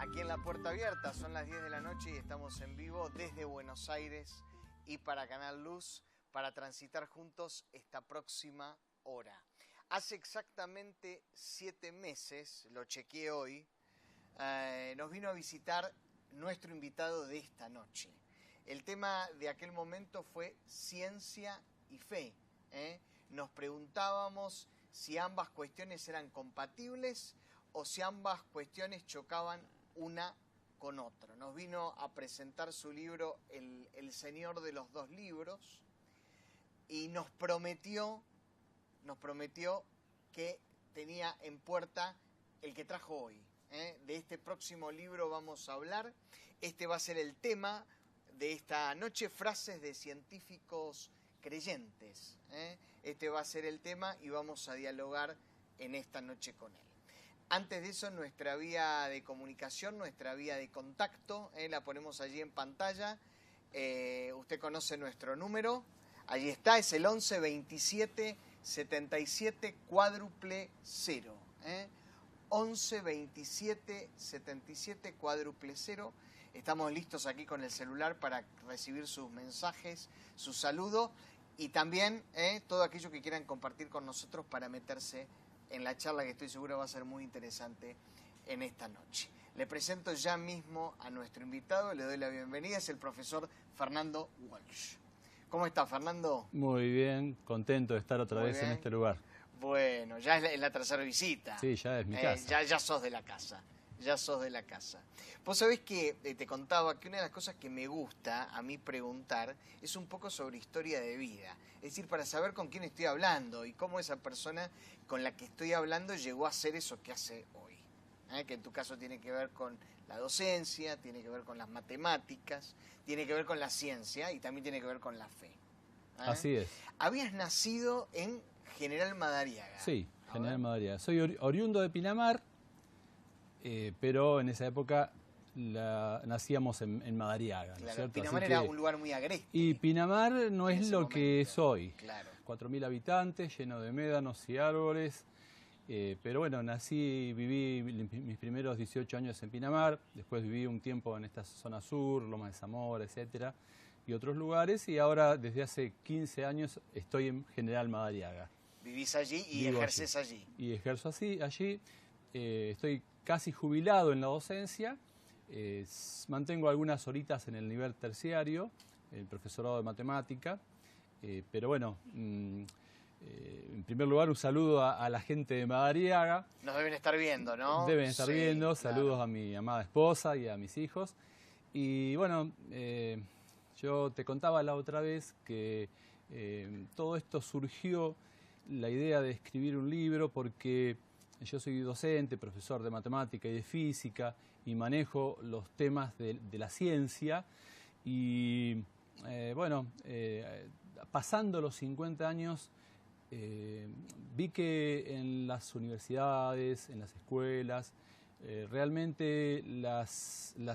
Aquí en La Puerta Abierta, son las 10 de la noche y estamos en vivo desde Buenos Aires y para Canal Luz para transitar juntos esta próxima hora. Hace exactamente 7 meses, lo chequeé hoy, nos vino a visitar nuestro invitado de esta noche. El tema de aquel momento fue ciencia y fe. Nos preguntábamos si ambas cuestiones eran compatibles o si ambas cuestiones chocaban una con otra. Nos vino a presentar su libro El Señor de los Dos Libros y nos prometió que tenía en puerta el que trajo hoy. De este próximo libro vamos a hablar. Este va a ser el tema de esta noche, frases de científicos creyentes. Este va a ser el tema y vamos a dialogar en esta noche con él. Antes de eso, nuestra vía de comunicación, nuestra vía de contacto, la ponemos allí en pantalla. Usted conoce nuestro número. Allí está, es el 11 27 77 cuádruple 0. 11 27 77 cuádruple 0. Estamos listos aquí con el celular para recibir sus mensajes, su saludo y también todo aquello que quieran compartir con nosotros para meterse en la charla que estoy seguro va a ser muy interesante en esta noche. Le presento ya mismo a nuestro invitado, le doy la bienvenida, es el profesor Fernando Walsh. ¿Cómo está, Fernando? Muy bien, contento de estar otra vez en este lugar. Bueno, ya es la tercera visita. Sí, ya es mi casa. Ya sos de la casa. Ya sos de la casa. Vos sabés que te contaba que una de las cosas que me gusta a mí preguntar es un poco sobre historia de vida. Es decir, para saber con quién estoy hablando y cómo esa persona con la que estoy hablando llegó a hacer eso que hace hoy. Que en tu caso tiene que ver con la docencia, tiene que ver con las matemáticas, tiene que ver con la ciencia y también tiene que ver con la fe. Así es. Habías nacido en General Madariaga. Sí, General Madariaga. Soy oriundo de Pinamar, pero en esa época nacíamos en Madariaga, ¿no es cierto? Pinamar era un lugar muy agreste. Y Pinamar no es lo que es hoy. Claro. 4.000 habitantes, lleno de médanos y árboles. Pero bueno, nací y viví mis primeros 18 años en Pinamar, después viví un tiempo en esta zona sur, Loma de Zamora, etcétera, y otros lugares, y ahora desde hace 15 años estoy en General Madariaga. ¿Vivís allí y ejerces allí? Y ejerzo allí. Estoy casi jubilado en la docencia, mantengo algunas horitas en el nivel terciario, el profesorado de matemática, pero bueno... en primer lugar, un saludo a la gente de Madariaga. Nos deben estar viendo, ¿no? Deben estar viendo. Saludos a mi amada esposa y a mis hijos. Y bueno, yo te contaba la otra vez que todo esto surgió, la idea de escribir un libro, porque yo soy docente, profesor de matemática y de física, y manejo los temas de la ciencia. Y bueno, pasando los 50 años... vi que en las universidades, en las escuelas, realmente la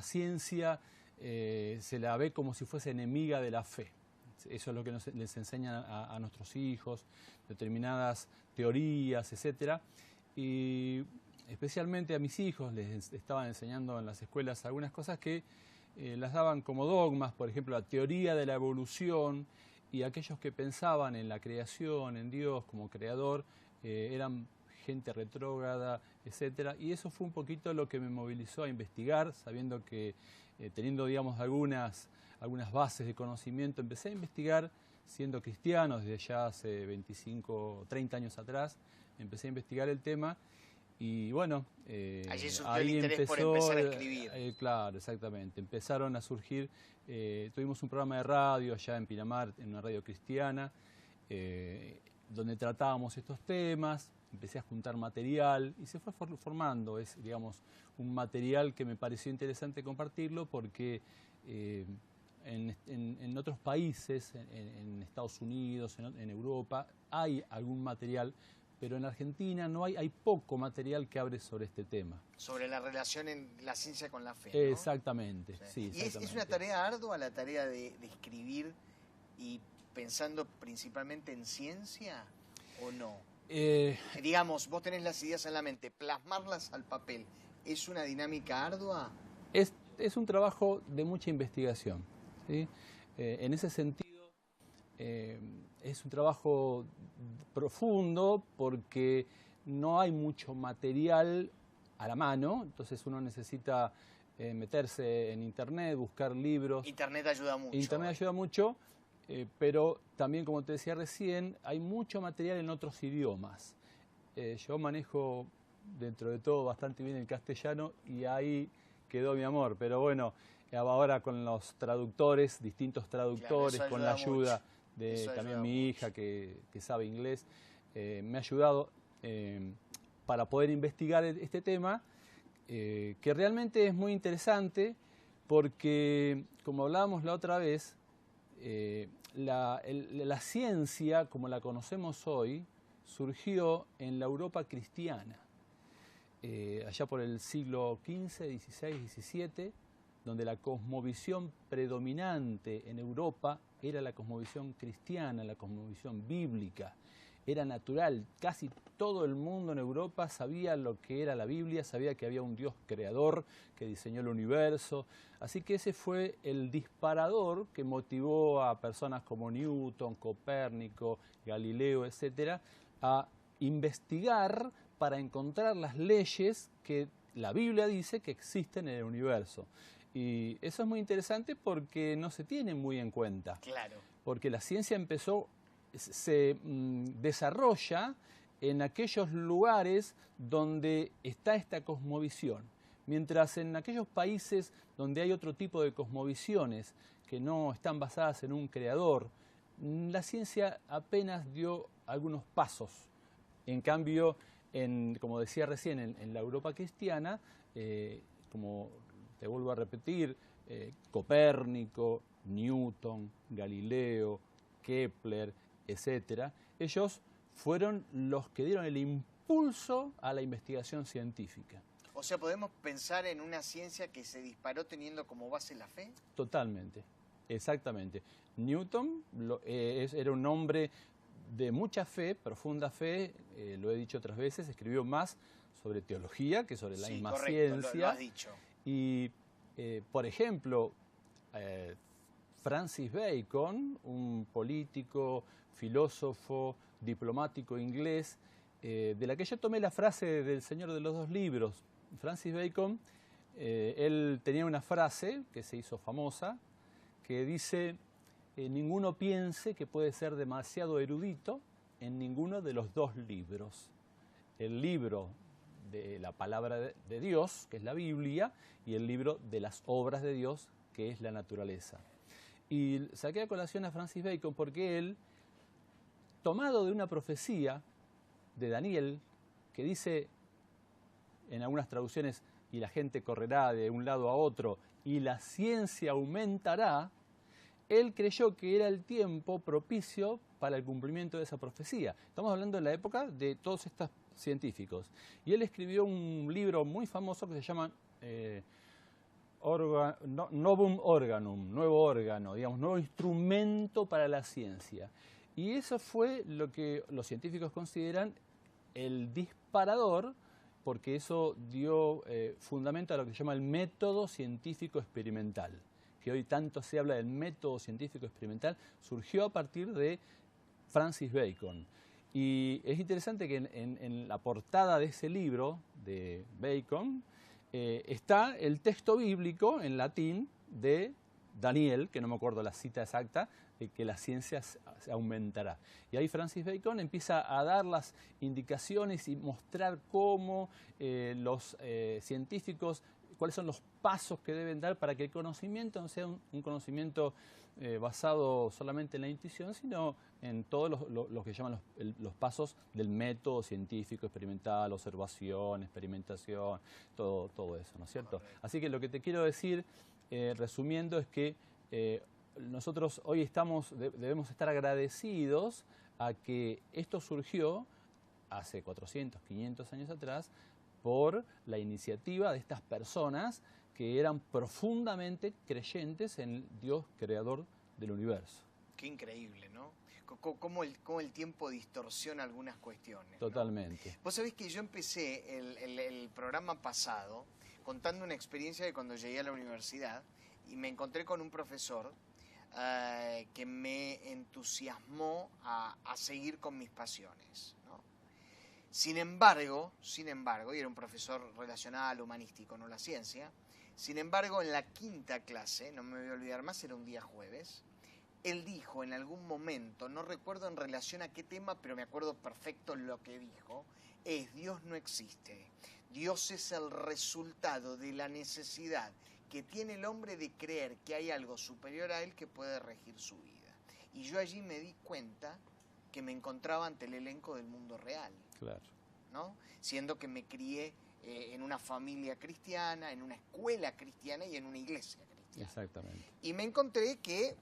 ciencia se la ve como si fuese enemiga de la fe. Eso es lo que les enseñan a nuestros hijos, determinadas teorías, etc. Y especialmente a mis hijos les estaban enseñando en las escuelas algunas cosas que las daban como dogmas, por ejemplo, la teoría de la evolución. Y aquellos que pensaban en la creación, en Dios como creador, eran gente retrógrada, etc. Y eso fue un poquito lo que me movilizó a investigar, sabiendo que teniendo, digamos, algunas bases de conocimiento, empecé a investigar, siendo cristiano desde ya hace 25, 30 años atrás, empecé a investigar el tema. Y bueno, allí surgió ahí el interés por empezar a escribir. Claro, exactamente. Empezaron a surgir, tuvimos un programa de radio allá en Pinamar, en una radio cristiana, donde tratábamos estos temas, empecé a juntar material y se fue formando, digamos, un material que me pareció interesante compartirlo porque en otros países, en Estados Unidos, en Europa, hay algún material, pero en Argentina hay poco material que hable sobre este tema. Sobre la relación en la ciencia con la fe, ¿no? Exactamente, sí. Exactamente. ¿Y es una tarea ardua la tarea de escribir y pensando principalmente en ciencia o no? Digamos, vos tenés las ideas en la mente, plasmarlas al papel, ¿es una dinámica ardua? Es un trabajo de mucha investigación, ¿sí? En ese sentido, es un trabajo profundo porque no hay mucho material a la mano, entonces uno necesita meterse en Internet, buscar libros. Internet ayuda mucho. Internet ayuda mucho, pero también, como te decía recién, hay mucho material en otros idiomas. Yo manejo, dentro de todo, bastante bien el castellano y ahí quedó mi amor. Pero bueno, ahora con los traductores, distintos traductores, claro, con la ayuda mucho. de también mi hija que sabe inglés, me ha ayudado para poder investigar este tema, que realmente es muy interesante porque, como hablábamos la otra vez, la ciencia, como la conocemos hoy, surgió en la Europa cristiana, allá por el siglo XV, XVI, XVII, donde la cosmovisión predominante en Europa era la cosmovisión cristiana, la cosmovisión bíblica. Era natural, casi todo el mundo en Europa sabía lo que era la Biblia, sabía que había un Dios creador que diseñó el universo. Así que ese fue el disparador que motivó a personas como Newton, Copérnico, Galileo, etcétera, a investigar para encontrar las leyes que la Biblia dice que existen en el universo. Y eso es muy interesante porque no se tiene muy en cuenta. Claro. Porque la ciencia se desarrolla en aquellos lugares donde está esta cosmovisión. Mientras en aquellos países donde hay otro tipo de cosmovisiones que no están basadas en un creador, la ciencia apenas dio algunos pasos. En cambio, como decía recién, en la Europa cristiana, como te vuelvo a repetir, Copérnico, Newton, Galileo, Kepler, etcétera, ellos fueron los que dieron el impulso a la investigación científica. O sea, ¿podemos pensar en una ciencia que se disparó teniendo como base la fe? Totalmente, exactamente. Newton era un hombre de mucha fe, profunda fe, lo he dicho otras veces, escribió más sobre teología que sobre la misma ciencia. Lo has dicho. Y, por ejemplo, Francis Bacon, un político, filósofo, diplomático inglés, de la que yo tomé la frase del Señor de los Dos Libros. Francis Bacon, él tenía una frase que se hizo famosa, que dice: ninguno piense que puede ser demasiado erudito en ninguno de los dos libros. El libro de la palabra de Dios, que es la Biblia, y el libro de las obras de Dios, que es la naturaleza. Y saqué a colación a Francis Bacon porque él, tomado de una profecía de Daniel, que dice en algunas traducciones, y la gente correrá de un lado a otro, y la ciencia aumentará, él creyó que era el tiempo propicio para el cumplimiento de esa profecía. Estamos hablando de la época de todos estos científicos. Y él escribió un libro muy famoso que se llama Novum Organum, nuevo órgano, digamos, nuevo instrumento para la ciencia. Y eso fue lo que los científicos consideran el disparador, porque eso dio fundamento a lo que se llama el método científico experimental, que hoy tanto se habla del método científico experimental, surgió a partir de Francis Bacon. Y es interesante que en la portada de ese libro de Bacon está el texto bíblico en latín de Daniel, que no me acuerdo la cita exacta, de que la ciencia se aumentará. Y ahí Francis Bacon empieza a dar las indicaciones y mostrar cómo los científicos, cuáles son los pasos que deben dar para que el conocimiento no sea un conocimiento basado solamente en la intuición, sino en todos los que llaman los pasos del método científico, experimental, observación, experimentación, todo eso, ¿no es cierto? Así que lo que te quiero decir, resumiendo, es que nosotros hoy debemos estar agradecidos a que esto surgió hace 400, 500 años atrás por la iniciativa de estas personas que eran profundamente creyentes en el Dios creador del universo. Qué increíble, ¿no? cómo el tiempo distorsiona algunas cuestiones, ¿no? Totalmente. Vos sabés que yo empecé el programa pasado contando una experiencia de cuando llegué a la universidad y me encontré con un profesor que me entusiasmó a seguir con mis pasiones, ¿no? Sin embargo, y era un profesor relacional, humanístico, no la ciencia, sin embargo, en la quinta clase, no me voy a olvidar más, era un día jueves, él dijo en algún momento, no recuerdo en relación a qué tema, pero me acuerdo perfecto lo que dijo, es: Dios no existe. Dios es el resultado de la necesidad que tiene el hombre de creer que hay algo superior a él que puede regir su vida. Y yo allí me di cuenta que me encontraba ante el elenco del mundo real. Claro. ¿No? Siendo que me crié en una familia cristiana, en una escuela cristiana y en una iglesia cristiana. Exactamente. Y me encontré que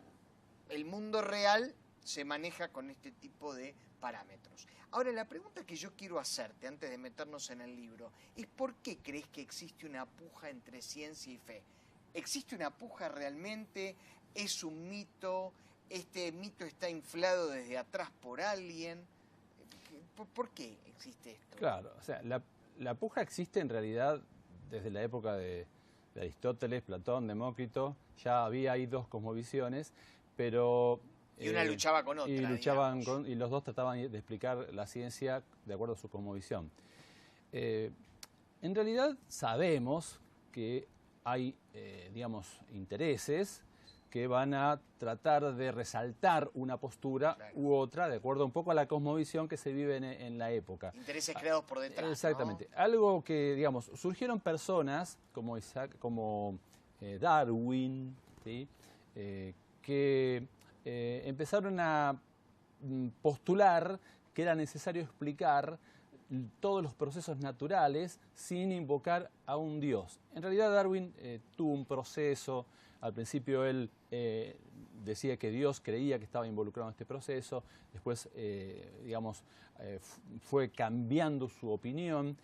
el mundo real se maneja con este tipo de parámetros. Ahora, la pregunta que yo quiero hacerte antes de meternos en el libro es: ¿por qué crees que existe una puja entre ciencia y fe? ¿Existe una puja realmente? ¿Es un mito? ¿Este mito está inflado desde atrás por alguien? ¿Por qué existe esto? Claro, o sea, la puja existe en realidad desde la época de Aristóteles, Platón, Demócrito. Ya había ahí dos cosmovisiones, pero... Y una luchaba con otra, y los dos trataban de explicar la ciencia de acuerdo a su cosmovisión. En realidad sabemos que hay, digamos, intereses que van a tratar de resaltar una postura u otra, de acuerdo un poco a la cosmovisión que se vive en la época. Intereses creados por detrás, exactamente. ¿no? Algo que, digamos, surgieron personas como Darwin, ¿sí? Que empezaron a postular que era necesario explicar todos los procesos naturales sin invocar a un Dios. En realidad Darwin tuvo un proceso. Al principio él decía que Dios creía que estaba involucrado en este proceso, después, fue cambiando su opinión,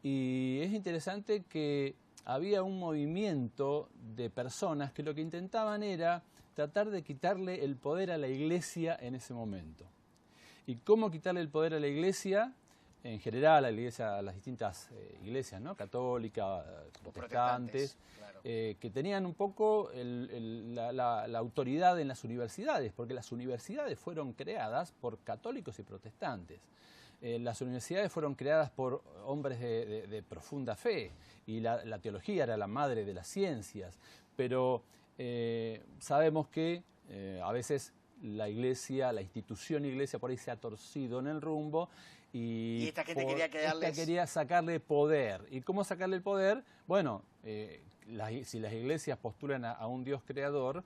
y es interesante que había un movimiento de personas que lo que intentaban era tratar de quitarle el poder a la Iglesia en ese momento. ¿Y cómo quitarle el poder a la Iglesia? En general, a las distintas iglesias, ¿no? Católicas, protestantes, claro. Que tenían un poco la autoridad en las universidades, porque las universidades fueron creadas por católicos y protestantes. Las universidades fueron creadas por hombres de profunda fe, y la teología era la madre de las ciencias, pero sabemos que a veces la iglesia, la institución iglesia por ahí se ha torcido en el rumbo, y esta gente quería sacarle poder. ¿Y cómo sacarle el poder? Bueno, si las iglesias postulan a un Dios creador,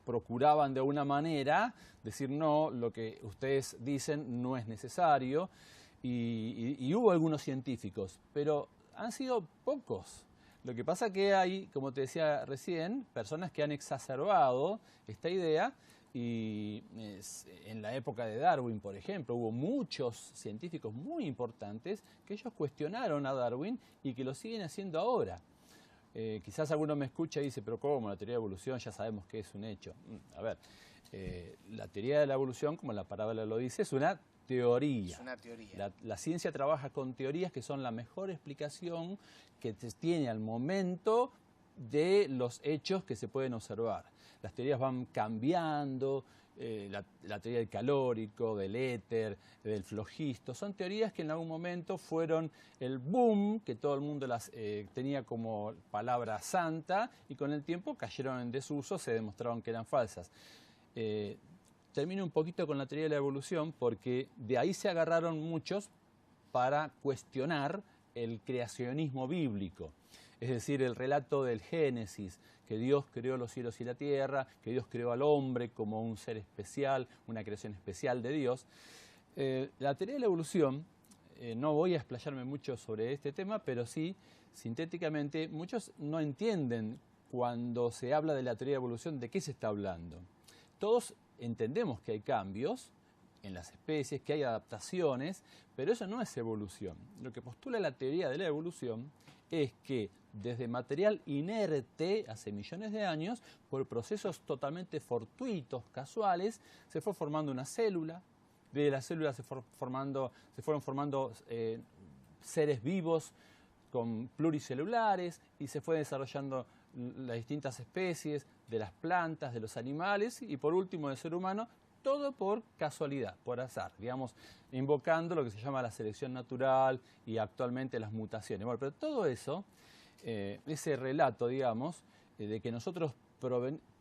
procuraban de alguna manera decir: no, lo que ustedes dicen no es necesario, y hubo algunos científicos, pero han sido pocos. Lo que pasa que hay, como te decía recién, personas que han exacerbado esta idea. Y en la época de Darwin, por ejemplo, hubo muchos científicos muy importantes que ellos cuestionaron a Darwin y que lo siguen haciendo ahora. Quizás alguno me escucha y dice: pero ¿cómo? La teoría de evolución ya sabemos que es un hecho. A ver, la teoría de la evolución, como la palabra lo dice, es una teoría. Es una teoría. La ciencia trabaja con teorías que son la mejor explicación que tiene al momento de los hechos que se pueden observar. Las teorías van cambiando, la teoría del calórico, del éter, del flogisto, son teorías que en algún momento fueron el boom, que todo el mundo las tenía como palabra santa, y con el tiempo cayeron en desuso, se demostraron que eran falsas. Termino un poquito con la teoría de la evolución, porque de ahí se agarraron muchos para cuestionar el creacionismo bíblico. Es decir, el relato del Génesis, que Dios creó los cielos y la tierra, que Dios creó al hombre como un ser especial, una creación especial de Dios. La teoría de la evolución, no voy a explayarme mucho sobre este tema, pero sí, sintéticamente, muchos no entienden cuando se habla de la teoría de la evolución de qué se está hablando. Todos entendemos que hay cambios, en las especies, que hay adaptaciones, pero eso no es evolución. Lo que postula la teoría de la evolución es que desde material inerte hace millones de años, por procesos totalmente fortuitos, casuales, se fue formando una célula. De la célula se fueron formando seres vivos con pluricelulares y se fue desarrollando las distintas especies de las plantas, de los animales y por último del ser humano, todo por casualidad, por azar, digamos, invocando lo que se llama la selección natural y actualmente las mutaciones. Bueno, pero todo eso, ese relato, digamos, de que nosotros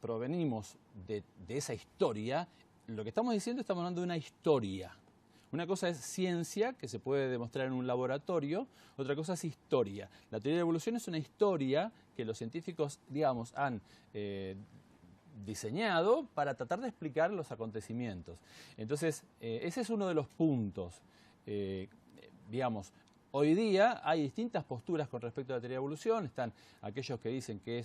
provenimos de esa historia, lo que estamos diciendo, estamos hablando de una historia. Una cosa es ciencia, que se puede demostrar en un laboratorio, otra cosa es historia. La teoría de la evolución es una historia que los científicos, digamos, han diseñado para tratar de explicar los acontecimientos. Entonces, ese es uno de los puntos. Digamos, hoy día hay distintas posturas con respecto a la teoría de evolución. Están aquellos que dicen que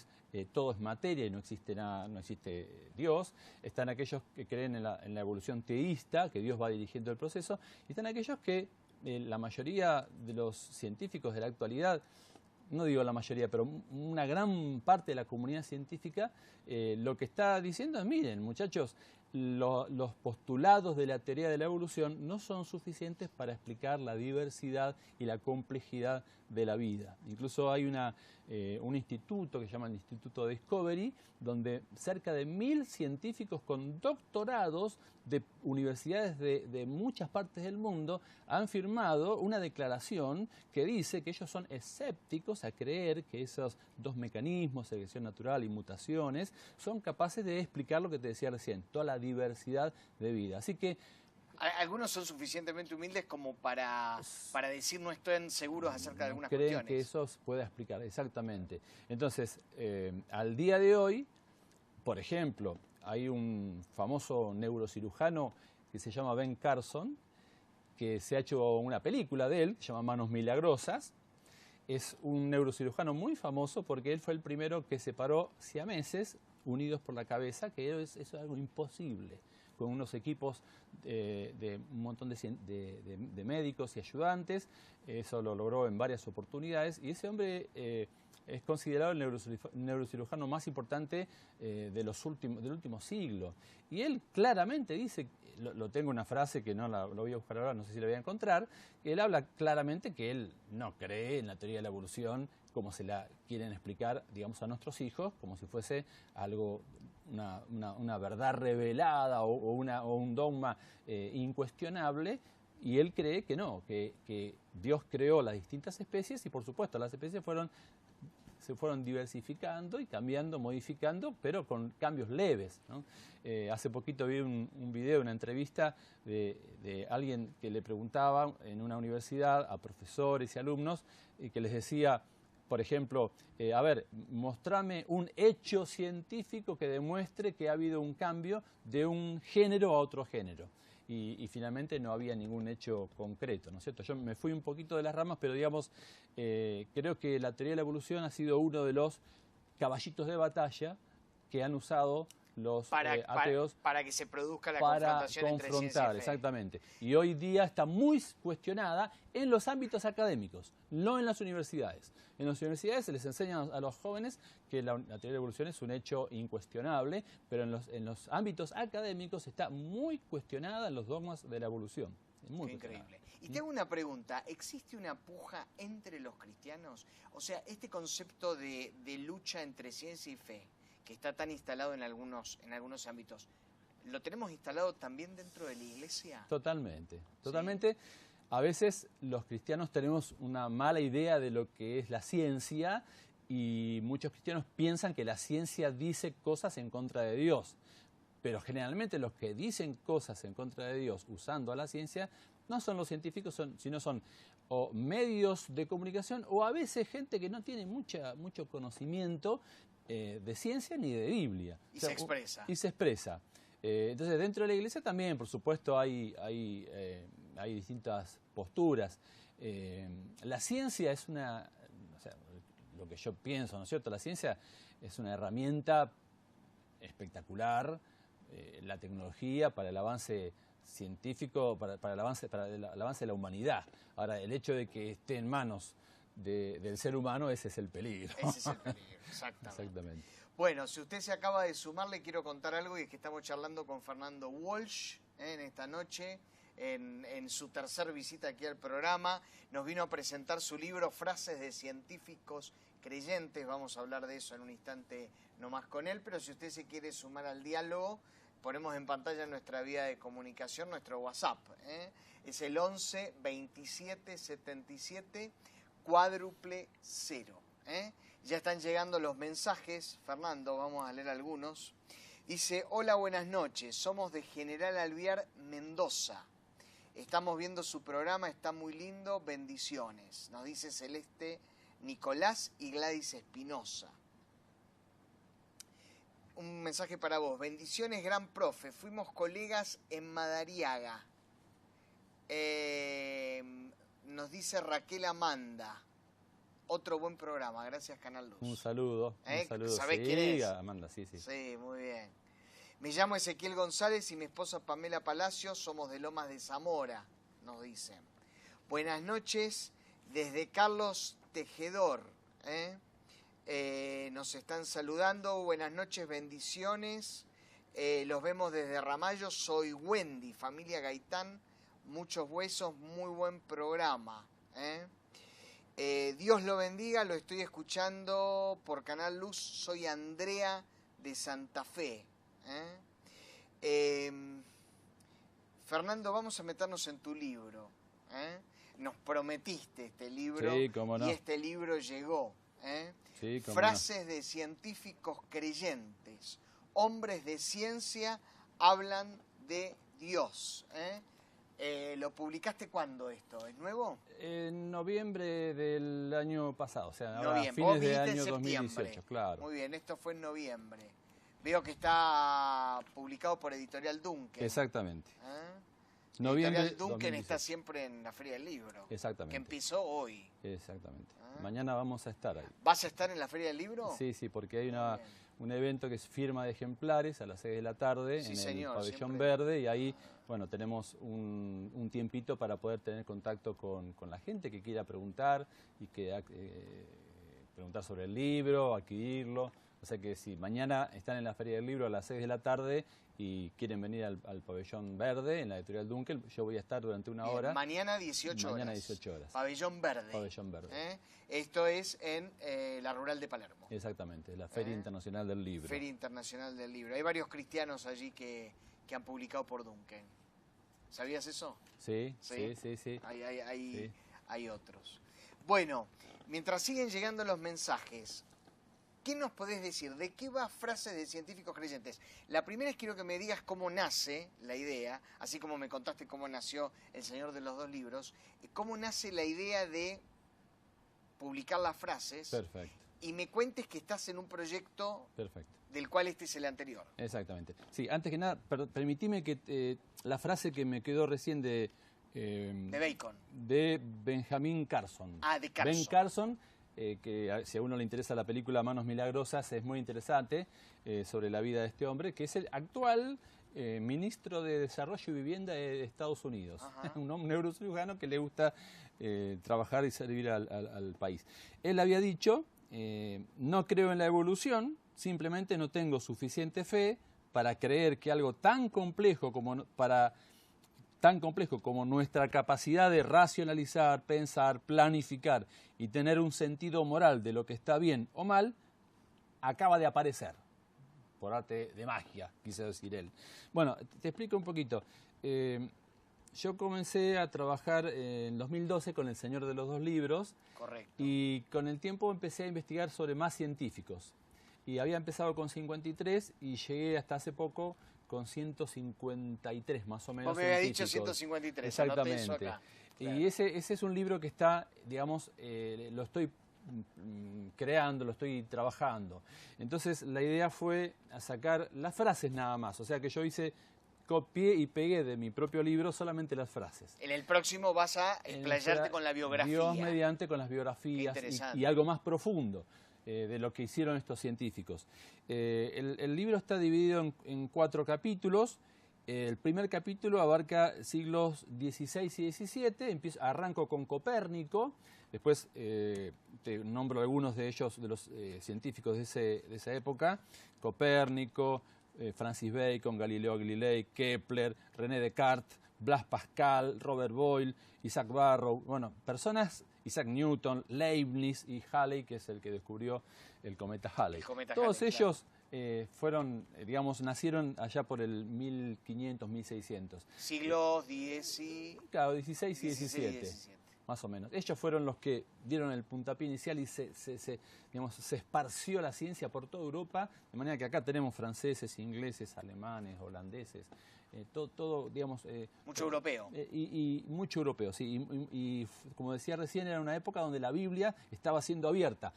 todo es materia y no existe nada, no existe Dios. Están aquellos que creen en la evolución teísta, que Dios va dirigiendo el proceso. Y están aquellos que la mayoría de los científicos de la actualidad, no digo la mayoría, pero una gran parte de la comunidad científica, lo que está diciendo es, miren, muchachos, los postulados de la teoría de la evolución no son suficientes para explicar la diversidad y la complejidad de la vida. Incluso hay un instituto que se llama el Instituto Discovery, donde cerca de 1000 científicos con doctorados de universidades de muchas partes del mundo han firmado una declaración que dice que ellos son escépticos a creer que esos dos mecanismos, selección natural y mutaciones, son capaces de explicar lo que te decía recién, toda la diversidad de vida. Así que algunos son suficientemente humildes como para decir no estén seguros acerca de algunas cuestiones. Creen que eso se pueda explicar, exactamente. Entonces, al día de hoy, por ejemplo, hay un famoso neurocirujano que se llama Ben Carson, que se ha hecho una película de él, que se llama Manos Milagrosas. Es un neurocirujano muy famoso porque él fue el primero que separó siameses unidos por la cabeza, que eso es algo imposible, con unos equipos de un montón de médicos y ayudantes. Eso lo logró en varias oportunidades y ese hombre es considerado el neurocirujano más importante del último siglo. Y él claramente dice, lo tengo una frase que no lo voy a buscar ahora, no sé si la voy a encontrar, que él habla claramente que él no cree en la teoría de la evolución como se la quieren explicar, digamos, a nuestros hijos, como si fuese algo, una verdad revelada o un dogma incuestionable. Y él cree que no, que Dios creó las distintas especies y, por supuesto, las especies se fueron diversificando y cambiando, modificando, pero con cambios leves, ¿no? Hace poquito vi un video, una entrevista de alguien que le preguntaba en una universidad a profesores y alumnos y que les decía, por ejemplo, a ver, mostrame un hecho científico que demuestre que ha habido un cambio de un género a otro género. Y finalmente no había ningún hecho concreto, ¿no es cierto? Yo me fui un poquito de las ramas, pero digamos, creo que la teoría de la evolución ha sido uno de los caballitos de batalla que han usado los ateos para que se produzca la confrontación entre ciencia y fe. Exactamente. Y hoy día está muy cuestionada en los ámbitos académicos, no en las universidades. En las universidades se les enseña a los jóvenes que la teoría de la evolución es un hecho incuestionable, pero en los ámbitos académicos está muy cuestionada en los dogmas de la evolución. Muy increíble. Y te hago una pregunta, ¿existe una puja entre los cristianos? O sea, este concepto de lucha entre ciencia y fe, que está tan instalado en algunos ámbitos, ¿lo tenemos instalado también dentro de la iglesia? Totalmente, totalmente. ¿Sí? A veces los cristianos tenemos una mala idea de lo que es la ciencia y muchos cristianos piensan que la ciencia dice cosas en contra de Dios. Pero generalmente los que dicen cosas en contra de Dios usando a la ciencia no son los científicos, sino son o medios de comunicación o a veces gente que no tiene mucho conocimiento de ciencia ni de Biblia. Y se expresa. Y se expresa. Entonces dentro de la iglesia también, por supuesto, hay distintas posturas. La ciencia es lo que yo pienso, ¿no es cierto? La ciencia es una herramienta espectacular, la tecnología para el avance científico para el avance de la humanidad. Ahora, el hecho de que esté en manos del ser humano, ese es el peligro. Ese es el peligro, exactamente. Exactamente. Bueno, si usted se acaba de sumar, le quiero contar algo, y es que estamos charlando con Fernando Walsh en esta noche, en su tercer visita aquí al programa. Nos vino a presentar su libro Frases de Científicos Creyentes. Vamos a hablar de eso en un instante nomás con él, pero si usted se quiere sumar al diálogo, ponemos en pantalla nuestra vía de comunicación, nuestro WhatsApp. Es el 11 27 77 400. Ya están llegando los mensajes. Fernando, vamos a leer algunos. Dice: hola, buenas noches, somos de General Alvear, Mendoza. Estamos viendo su programa, está muy lindo, bendiciones. Nos dice Celeste Nicolás y Gladys Espinosa. Un mensaje para vos. Bendiciones, gran profe. Fuimos colegas en Madariaga. Nos dice Raquel Amanda. Otro buen programa. Gracias, Canal Luz. Un saludo. Un saludo. ¿Sabés sí, quién es? Amanda, sí. Sí, muy bien. Me llamo Ezequiel González y mi esposa Pamela Palacios. Somos de Lomas de Zamora, nos dicen. Buenas noches desde Carlos Tejedor. Nos están saludando. Buenas noches, bendiciones. Los vemos desde Ramallo. Soy Wendy, familia Gaitán. Muchos huesos, muy buen programa. Dios lo bendiga, lo estoy escuchando por Canal Luz. Soy Andrea de Santa Fe. Fernando, vamos a meternos en tu libro. Nos prometiste este libro, sí, cómo no. Y este libro llegó. Sí, cómo Frases de científicos creyentes. Hombres de ciencia hablan de Dios. ¿Lo publicaste cuándo esto? ¿Es nuevo? En noviembre del año pasado, o sea, ahora Noviembre. fines Vos de viniste año en septiembre. 2018, claro. Muy bien, esto fue en noviembre. Veo que está publicado por Editorial Duncan. Exactamente. Noviembre Editorial Duncan 2018. Está siempre en la Feria del Libro. Exactamente. Que empezó hoy. Exactamente. Mañana vamos a estar ahí. ¿Vas a estar en la Feria del Libro? Sí, porque hay un evento que es firma de ejemplares a las 6 de la tarde Sí, en señor, el Pabellón siempre. Verde, y ahí, bueno, tenemos un tiempito para poder tener contacto con la gente que quiera preguntar y que preguntar sobre el libro, adquirirlo. O sea que si mañana están en la Feria del Libro a las 6 de la tarde y quieren venir al Pabellón Verde, en la Editorial Dunkel, yo voy a estar durante una hora. Mañana 18 horas. Mañana 18 horas. Pabellón Verde. Pabellón Verde. Esto es en la Rural de Palermo. Exactamente, la Feria Internacional del Libro. Feria Internacional del Libro. Hay varios cristianos allí que han publicado por Duncan. ¿Sabías eso? Sí. Hay otros. Bueno, mientras siguen llegando los mensajes, ¿qué nos podés decir? ¿De qué va Frases de Científicos Creyentes? La primera es quiero que me digas cómo nace la idea, así como me contaste cómo nació El Señor de los Dos Libros, cómo nace la idea de publicar las frases. Perfecto. Y me cuentes que estás en un proyecto. Perfecto. Del cual este es el anterior. Exactamente. Sí, antes que nada, permitime que la frase que me quedó recién de Bacon. De Benjamin Carson. De Carson. Ben Carson, que si a uno le interesa la película Manos Milagrosas, es muy interesante sobre la vida de este hombre, que es el actual ministro de Desarrollo y Vivienda de Estados Unidos. Un neurocirujano que le gusta trabajar y servir al país. Él había dicho, no creo en la evolución, simplemente no tengo suficiente fe para creer que algo tan complejo como nuestra capacidad de racionalizar, pensar, planificar y tener un sentido moral de lo que está bien o mal, acaba de aparecer. Por arte de magia, quise decir él. Bueno, te explico un poquito. Yo comencé a trabajar en 2012 con El Señor de los Dos Libros. Correcto. Y con el tiempo empecé a investigar sobre más científicos. Y había empezado con 53 y llegué hasta hace poco con 153 más o menos. Vos me habías dicho 153. Exactamente. Eso acá. Claro. Y ese es un libro que está, digamos, lo estoy creando, lo estoy trabajando. Entonces la idea fue a sacar las frases nada más. O sea que yo copié y pegué de mi propio libro solamente las frases. En el próximo vas a explayarte con la biografía. Dios mediante, con las biografías y algo más profundo de lo que hicieron estos científicos. El libro está dividido en 4 capítulos el primer capítulo abarca siglos XVI y XVII, arranco con Copérnico, después te nombro algunos de ellos, de los científicos de esa época, Copérnico, Francis Bacon, Galileo Galilei, Kepler, René Descartes, Blaise Pascal, Robert Boyle, Isaac Barrow, bueno, personas, Isaac Newton, Leibniz y Halley, que es el que descubrió el cometa Halley. Todos ellos fueron, digamos, nacieron allá por el 1500, 1600. Siglos XVI y XVII. Más o menos. Ellos fueron los que dieron el puntapié inicial y se esparció la ciencia por toda Europa, de manera que acá tenemos franceses, ingleses, alemanes, holandeses, todo digamos... mucho europeo. Y mucho europeo, sí. Y como decía recién, era una época donde la Biblia estaba siendo abierta.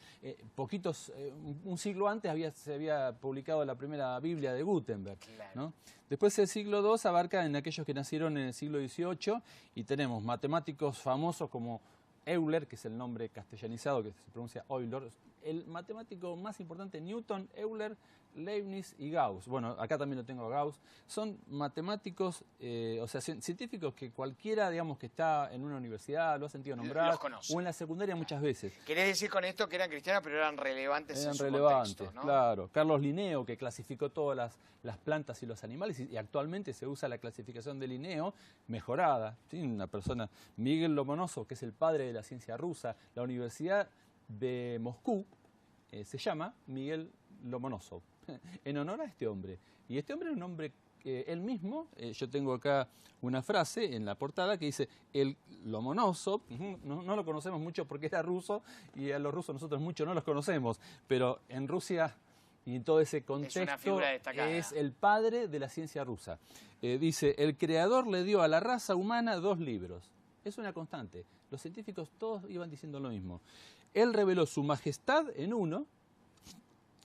Un siglo antes se había publicado la primera Biblia de Gutenberg, claro, ¿no? Después el siglo II abarca en aquellos que nacieron en el siglo XVIII y tenemos matemáticos famosos como Euler, que es el nombre castellanizado, que se pronuncia Euler. El matemático más importante, Newton, Euler, Leibniz y Gauss. Bueno, acá también lo tengo a Gauss. Son matemáticos, o sea, científicos que cualquiera, digamos, que está en una universidad, lo ha sentido nombrar, o en la secundaria muchas veces. ¿Querés decir con esto que eran cristianos, pero eran relevantes en su contexto, ¿no? Claro. Carlos Linneo, que clasificó todas las plantas y los animales, y actualmente se usa la clasificación de Linneo mejorada. ¿Sí? Una persona, Miguel Lomonosov, que es el padre de la ciencia rusa, la Universidad de Moscú se llama Miguel Lomonosov, en honor a este hombre. Y este hombre es un hombre que él mismo, yo tengo acá una frase en la portada que dice, el Lomonosov, no lo conocemos mucho porque era ruso, y a los rusos nosotros mucho no los conocemos, pero en Rusia y en todo ese contexto es el padre de la ciencia rusa. Dice, el creador le dio a la raza humana 2 libros. Es una constante. Los científicos todos iban diciendo lo mismo. Él reveló su majestad en uno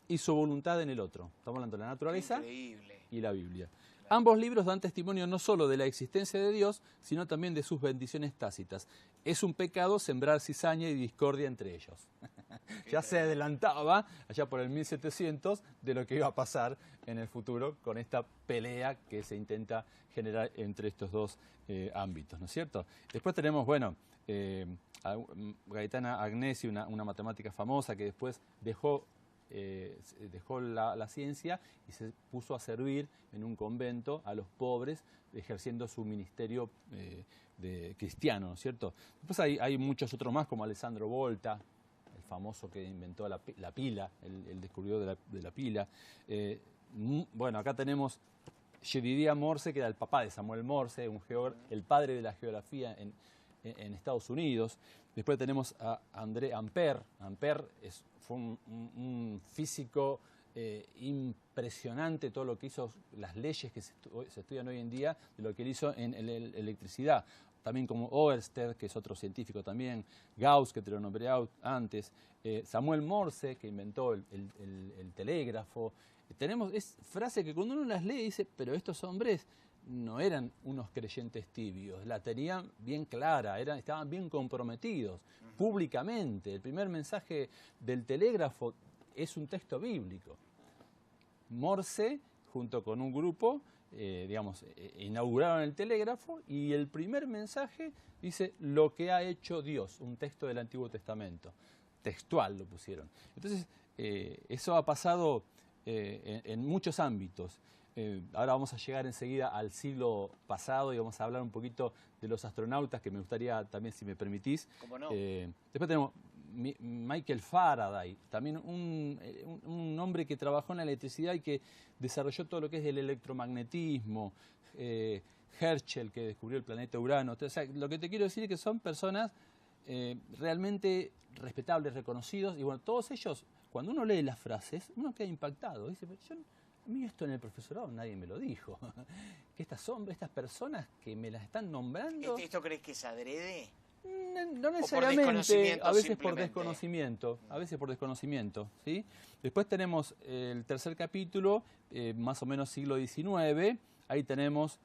y su voluntad en el otro. Estamos hablando de la naturaleza y la Biblia. Claro. Ambos libros dan testimonio no solo de la existencia de Dios, sino también de sus bendiciones tácitas. Es un pecado sembrar cizaña y discordia entre ellos. Ya se adelantaba, allá por el 1700, de lo que iba a pasar en el futuro con esta pelea que se intenta generar entre estos dos ámbitos, ¿no es cierto? Después tenemos, bueno, Gaetana Agnesi, una matemática famosa que después dejó la ciencia y se puso a servir en un convento a los pobres, ejerciendo su ministerio de cristiano, ¿no es cierto? Después hay muchos otros más, como Alessandro Volta, el famoso que inventó la pila, el descubridor de la pila. Bueno, acá tenemos Jedediah Morse, que era el papá de Samuel Morse, el padre de la geografía en Estados Unidos. Después tenemos a André Ampère. Ampère fue un físico impresionante, todo lo que hizo, las leyes que se estudian hoy en día, de lo que él hizo en electricidad. También como Oersted, que es otro científico también, Gauss, que te lo nombré antes, Samuel Morse, que inventó el telégrafo. Tenemos frase que cuando uno las lee dice, pero estos hombres no eran unos creyentes tibios, la tenían bien clara, estaban bien comprometidos públicamente. El primer mensaje del telégrafo es un texto bíblico. Morse, junto con un grupo, inauguraron el telégrafo y el primer mensaje dice lo que ha hecho Dios, un texto del Antiguo Testamento. Textual lo pusieron. Entonces, eso ha pasado en muchos ámbitos. Ahora vamos a llegar enseguida al siglo pasado y vamos a hablar un poquito de los astronautas, que me gustaría también, si me permitís. ¿Cómo no? Después tenemos Michael Faraday, también un hombre que trabajó en la electricidad y que desarrolló todo lo que es el electromagnetismo. Herschel, que descubrió el planeta Urano. O sea, lo que te quiero decir es que son personas realmente respetables, reconocidos, y bueno, todos ellos, cuando uno lee las frases, uno queda impactado. Dice, pero a mí esto en el profesorado nadie me lo dijo. Que estas personas que me las están nombrando... ¿Esto crees que es adrede? No necesariamente, a veces por desconocimiento, ¿sí? Después tenemos el tercer capítulo, más o menos siglo XIX, ahí tenemos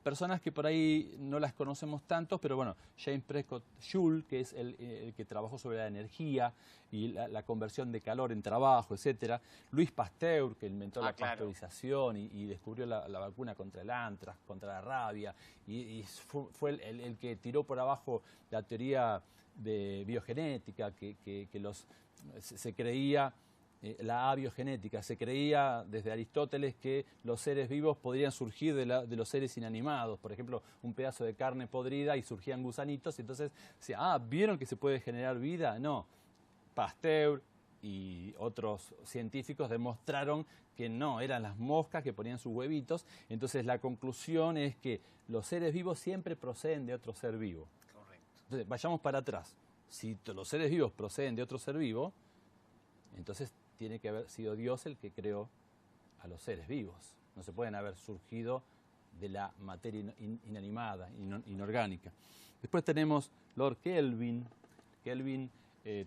personas que por ahí no las conocemos tanto, pero bueno, James Prescott Joule, que es el que trabajó sobre la energía y la conversión de calor en trabajo, etcétera. Luis Pasteur, que inventó la pasteurización y descubrió la vacuna contra el antrax, contra la rabia, y fue el que tiró por abajo la teoría de biogenética, que se creía... la abiogenética. Se creía desde Aristóteles que los seres vivos podrían surgir de los seres inanimados. Por ejemplo, un pedazo de carne podrida y surgían gusanitos. Y entonces, ¿vieron que se puede generar vida? No. Pasteur y otros científicos demostraron que no, eran las moscas que ponían sus huevitos. Entonces, la conclusión es que los seres vivos siempre proceden de otro ser vivo. Correcto. Entonces, vayamos para atrás. Si los seres vivos proceden de otro ser vivo, entonces tiene que haber sido Dios el que creó a los seres vivos. No se pueden haber surgido de la materia inanimada, inorgánica. Después tenemos Lord Kelvin. Kelvin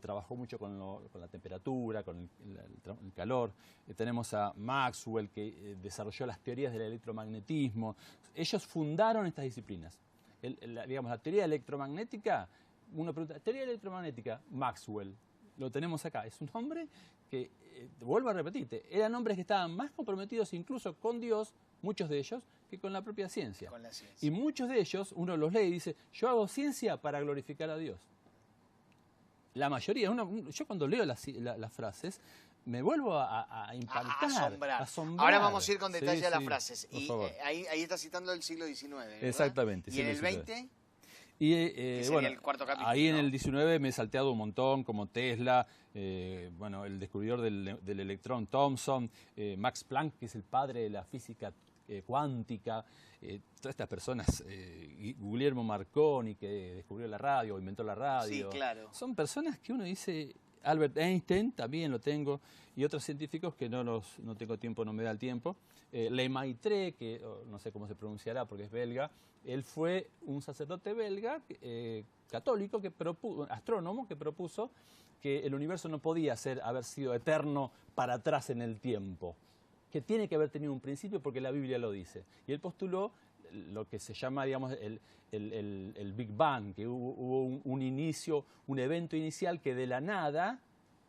trabajó mucho con la temperatura, con el calor. Tenemos a Maxwell, que desarrolló las teorías del electromagnetismo. Ellos fundaron estas disciplinas. Digamos, la teoría electromagnética, uno pregunta, teoría electromagnética, Maxwell. Lo tenemos acá. Es un hombre que, vuelvo a repetirte, eran hombres que estaban más comprometidos incluso con Dios, muchos de ellos, que con la propia ciencia. Con la ciencia. Y muchos de ellos, uno los lee y dice, yo hago ciencia para glorificar a Dios. La mayoría, yo cuando leo las frases, me vuelvo a impactar, a asombrar. Ahora vamos a ir con detalle a las frases. Y ahí está citando el siglo XIX, ¿verdad? Exactamente. ¿Y en el XX? Y bueno, el cuarto capítulo, ahí en el 19 me he salteado un montón, como Tesla, bueno, el descubridor del electrón Thomson, Max Planck, que es el padre de la física cuántica, todas estas personas, Guglielmo Marconi, que descubrió la radio, inventó la radio. Sí, claro. Son personas que uno dice, Albert Einstein también lo tengo, y otros científicos que no tengo tiempo, no me da el tiempo. Lemaitre, que no sé cómo se pronunciará porque es belga, él fue un sacerdote belga, católico, astrónomo, que propuso que el universo no podía haber sido eterno para atrás en el tiempo, que tiene que haber tenido un principio porque la Biblia lo dice. Y él postuló lo que se llama, digamos, el Big Bang, que hubo un inicio, un evento inicial que de la nada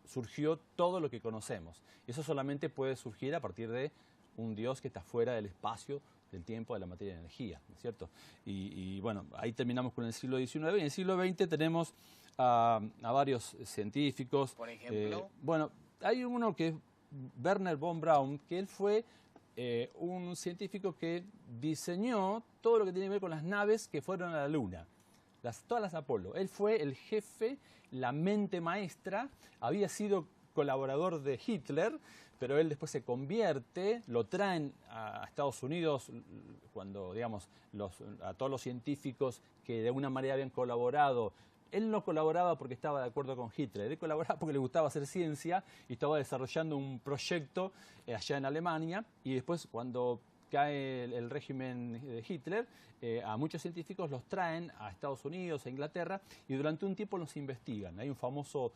surgió todo lo que conocemos. Y eso solamente puede surgir a partir de un Dios que está fuera del espacio, del tiempo, de la materia y de energía, ¿no es cierto? Y bueno, ahí terminamos con el siglo XIX. Y en el siglo XX tenemos a varios científicos. Por ejemplo. Bueno, hay uno que es Wernher von Braun, que él fue un científico que diseñó todo lo que tiene que ver con las naves que fueron a la Luna. Todas las Apolo. Él fue el jefe, la mente maestra, había sido colaborador de Hitler, pero él después se convierte, lo traen a Estados Unidos cuando, digamos, a todos los científicos que de alguna manera habían colaborado. Él no colaboraba porque estaba de acuerdo con Hitler, él colaboraba porque le gustaba hacer ciencia y estaba desarrollando un proyecto allá en Alemania, y después cuando cae el régimen de Hitler, a muchos científicos los traen a Estados Unidos, a Inglaterra, y durante un tiempo los investigan. Hay un famoso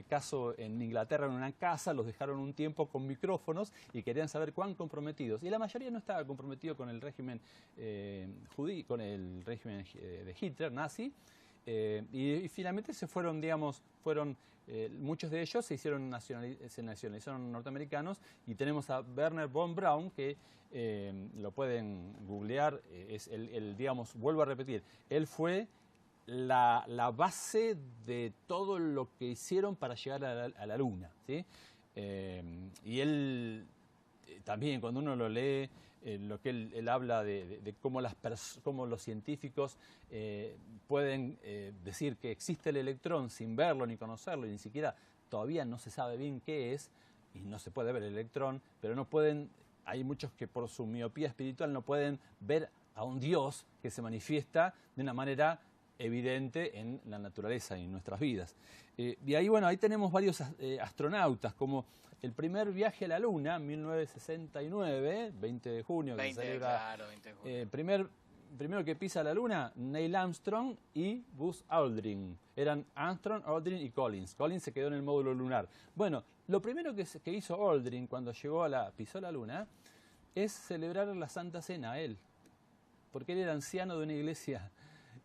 caso en Inglaterra, en una casa, los dejaron un tiempo con micrófonos y querían saber cuán comprometidos. Y la mayoría no estaba comprometido con el régimen judío, con el régimen de Hitler, nazi. Y finalmente se fueron, digamos, muchos de ellos se nacionalizaron norteamericanos, y tenemos a Wernher von Braun, que lo pueden googlear, es digamos, vuelvo a repetir, él fue la base de todo lo que hicieron para llegar a la Luna, ¿sí? Y él también, cuando uno lo lee, lo que él habla de cómo los científicos pueden decir que existe el electrón sin verlo ni conocerlo, y ni siquiera todavía no se sabe bien qué es, y no se puede ver el electrón, pero no pueden, hay muchos que por su miopía espiritual no pueden ver a un Dios que se manifiesta de una manera evidente en la naturaleza y en nuestras vidas. Y ahí, bueno, ahí tenemos varios astronautas, como el primer viaje a la Luna, 1969, 20 de junio, que se celebra, 20 de junio. Primero que pisa la Luna, Neil Armstrong y Buzz Aldrin. Eran Armstrong, Aldrin y Collins. Collins se quedó en el módulo lunar. Bueno, lo primero que hizo Aldrin cuando pisó la Luna es celebrar la Santa Cena a él. porque él era anciano de una iglesia.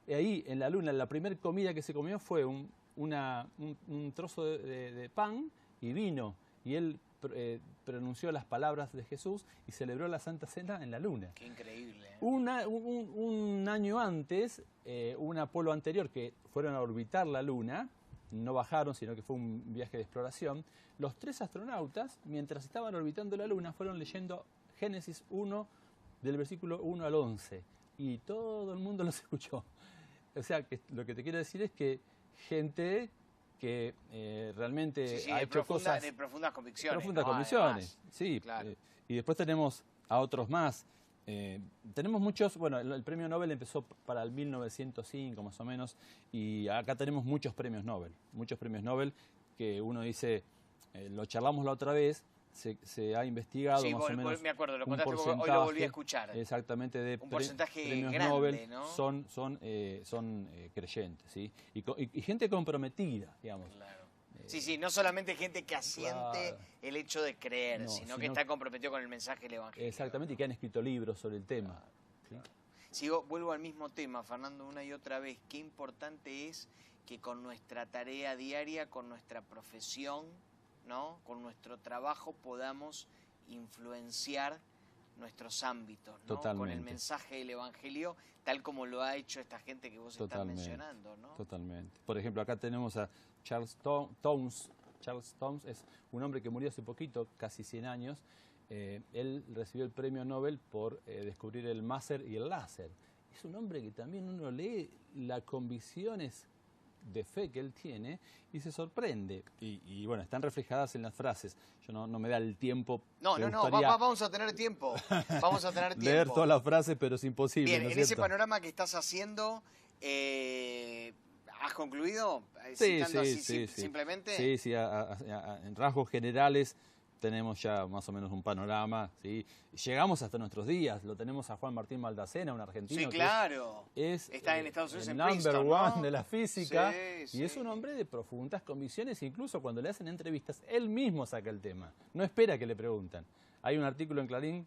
Ahí, en la luna, la primera comida que se comió fue un trozo de pan y vino. Y él pronunció las palabras de Jesús y celebró la Santa Cena en la luna. Qué increíble. Un año antes, un Apolo anterior, que fueron a orbitar la luna, no bajaron, sino que fue un viaje de exploración, los 3 astronautas, mientras estaban orbitando la luna, fueron leyendo Génesis 1, del versículo 1 al 11, y todo el mundo los escuchó. O sea, que lo que te quiero decir es que gente que realmente ha hecho cosas de profundas convicciones. Profundas ¿no? convicciones, Además, sí. claro. Y después tenemos a otros más. Tenemos muchos, bueno, el premio Nobel empezó para el 1905 más o menos, y acá tenemos muchos premios Nobel que uno dice, lo charlamos la otra vez, se ha investigado sí, más o menos me acuerdo, lo un contaste, hoy lo volví a escuchar. Exactamente, de un porcentaje premios grande, Nobel ¿no? son creyentes, ¿sí? Y gente comprometida, digamos. Claro. Sí, no solamente gente que asiente Claro. el hecho de creer, sino que está comprometido con el mensaje del Evangelio. Exactamente, y que han escrito libros sobre el tema. Claro. ¿Sí? Vuelvo al mismo tema, Fernando, una y otra vez. Qué importante es que con nuestra tarea diaria, con nuestra profesión, ¿no? Con nuestro trabajo podamos influenciar nuestros ámbitos, ¿no? Totalmente. Con el mensaje del Evangelio, tal como lo ha hecho esta gente que vos Totalmente. estás mencionando, ¿no? Totalmente. Por ejemplo, acá tenemos a Charles Townes. Charles Townes es un hombre que murió hace poquito, casi 100 años. Él recibió el premio Nobel por descubrir el máser y el láser. Es un hombre que también uno lee las convicciones de fe que él tiene y se sorprende. Y bueno, están reflejadas en las frases. Yo no me da el tiempo. Vamos a tener tiempo. Vamos a tener tiempo. Leer todas las frases, pero es imposible. Bien, ¿no es en ese cierto? panorama que estás haciendo, ¿has concluido? Sí, Citando sí, así sí, simplemente. Sí, en rasgos generales tenemos ya más o menos un panorama, ¿sí? Llegamos hasta nuestros días, lo tenemos a Juan Martín Maldacena, un argentino. Sí, claro. Está en Estados Unidos, el en number Princeton, one ¿no? de la física, Sí, y es un hombre de profundas convicciones, incluso cuando le hacen entrevistas, él mismo saca el tema, no espera que le preguntan. Hay un artículo en Clarín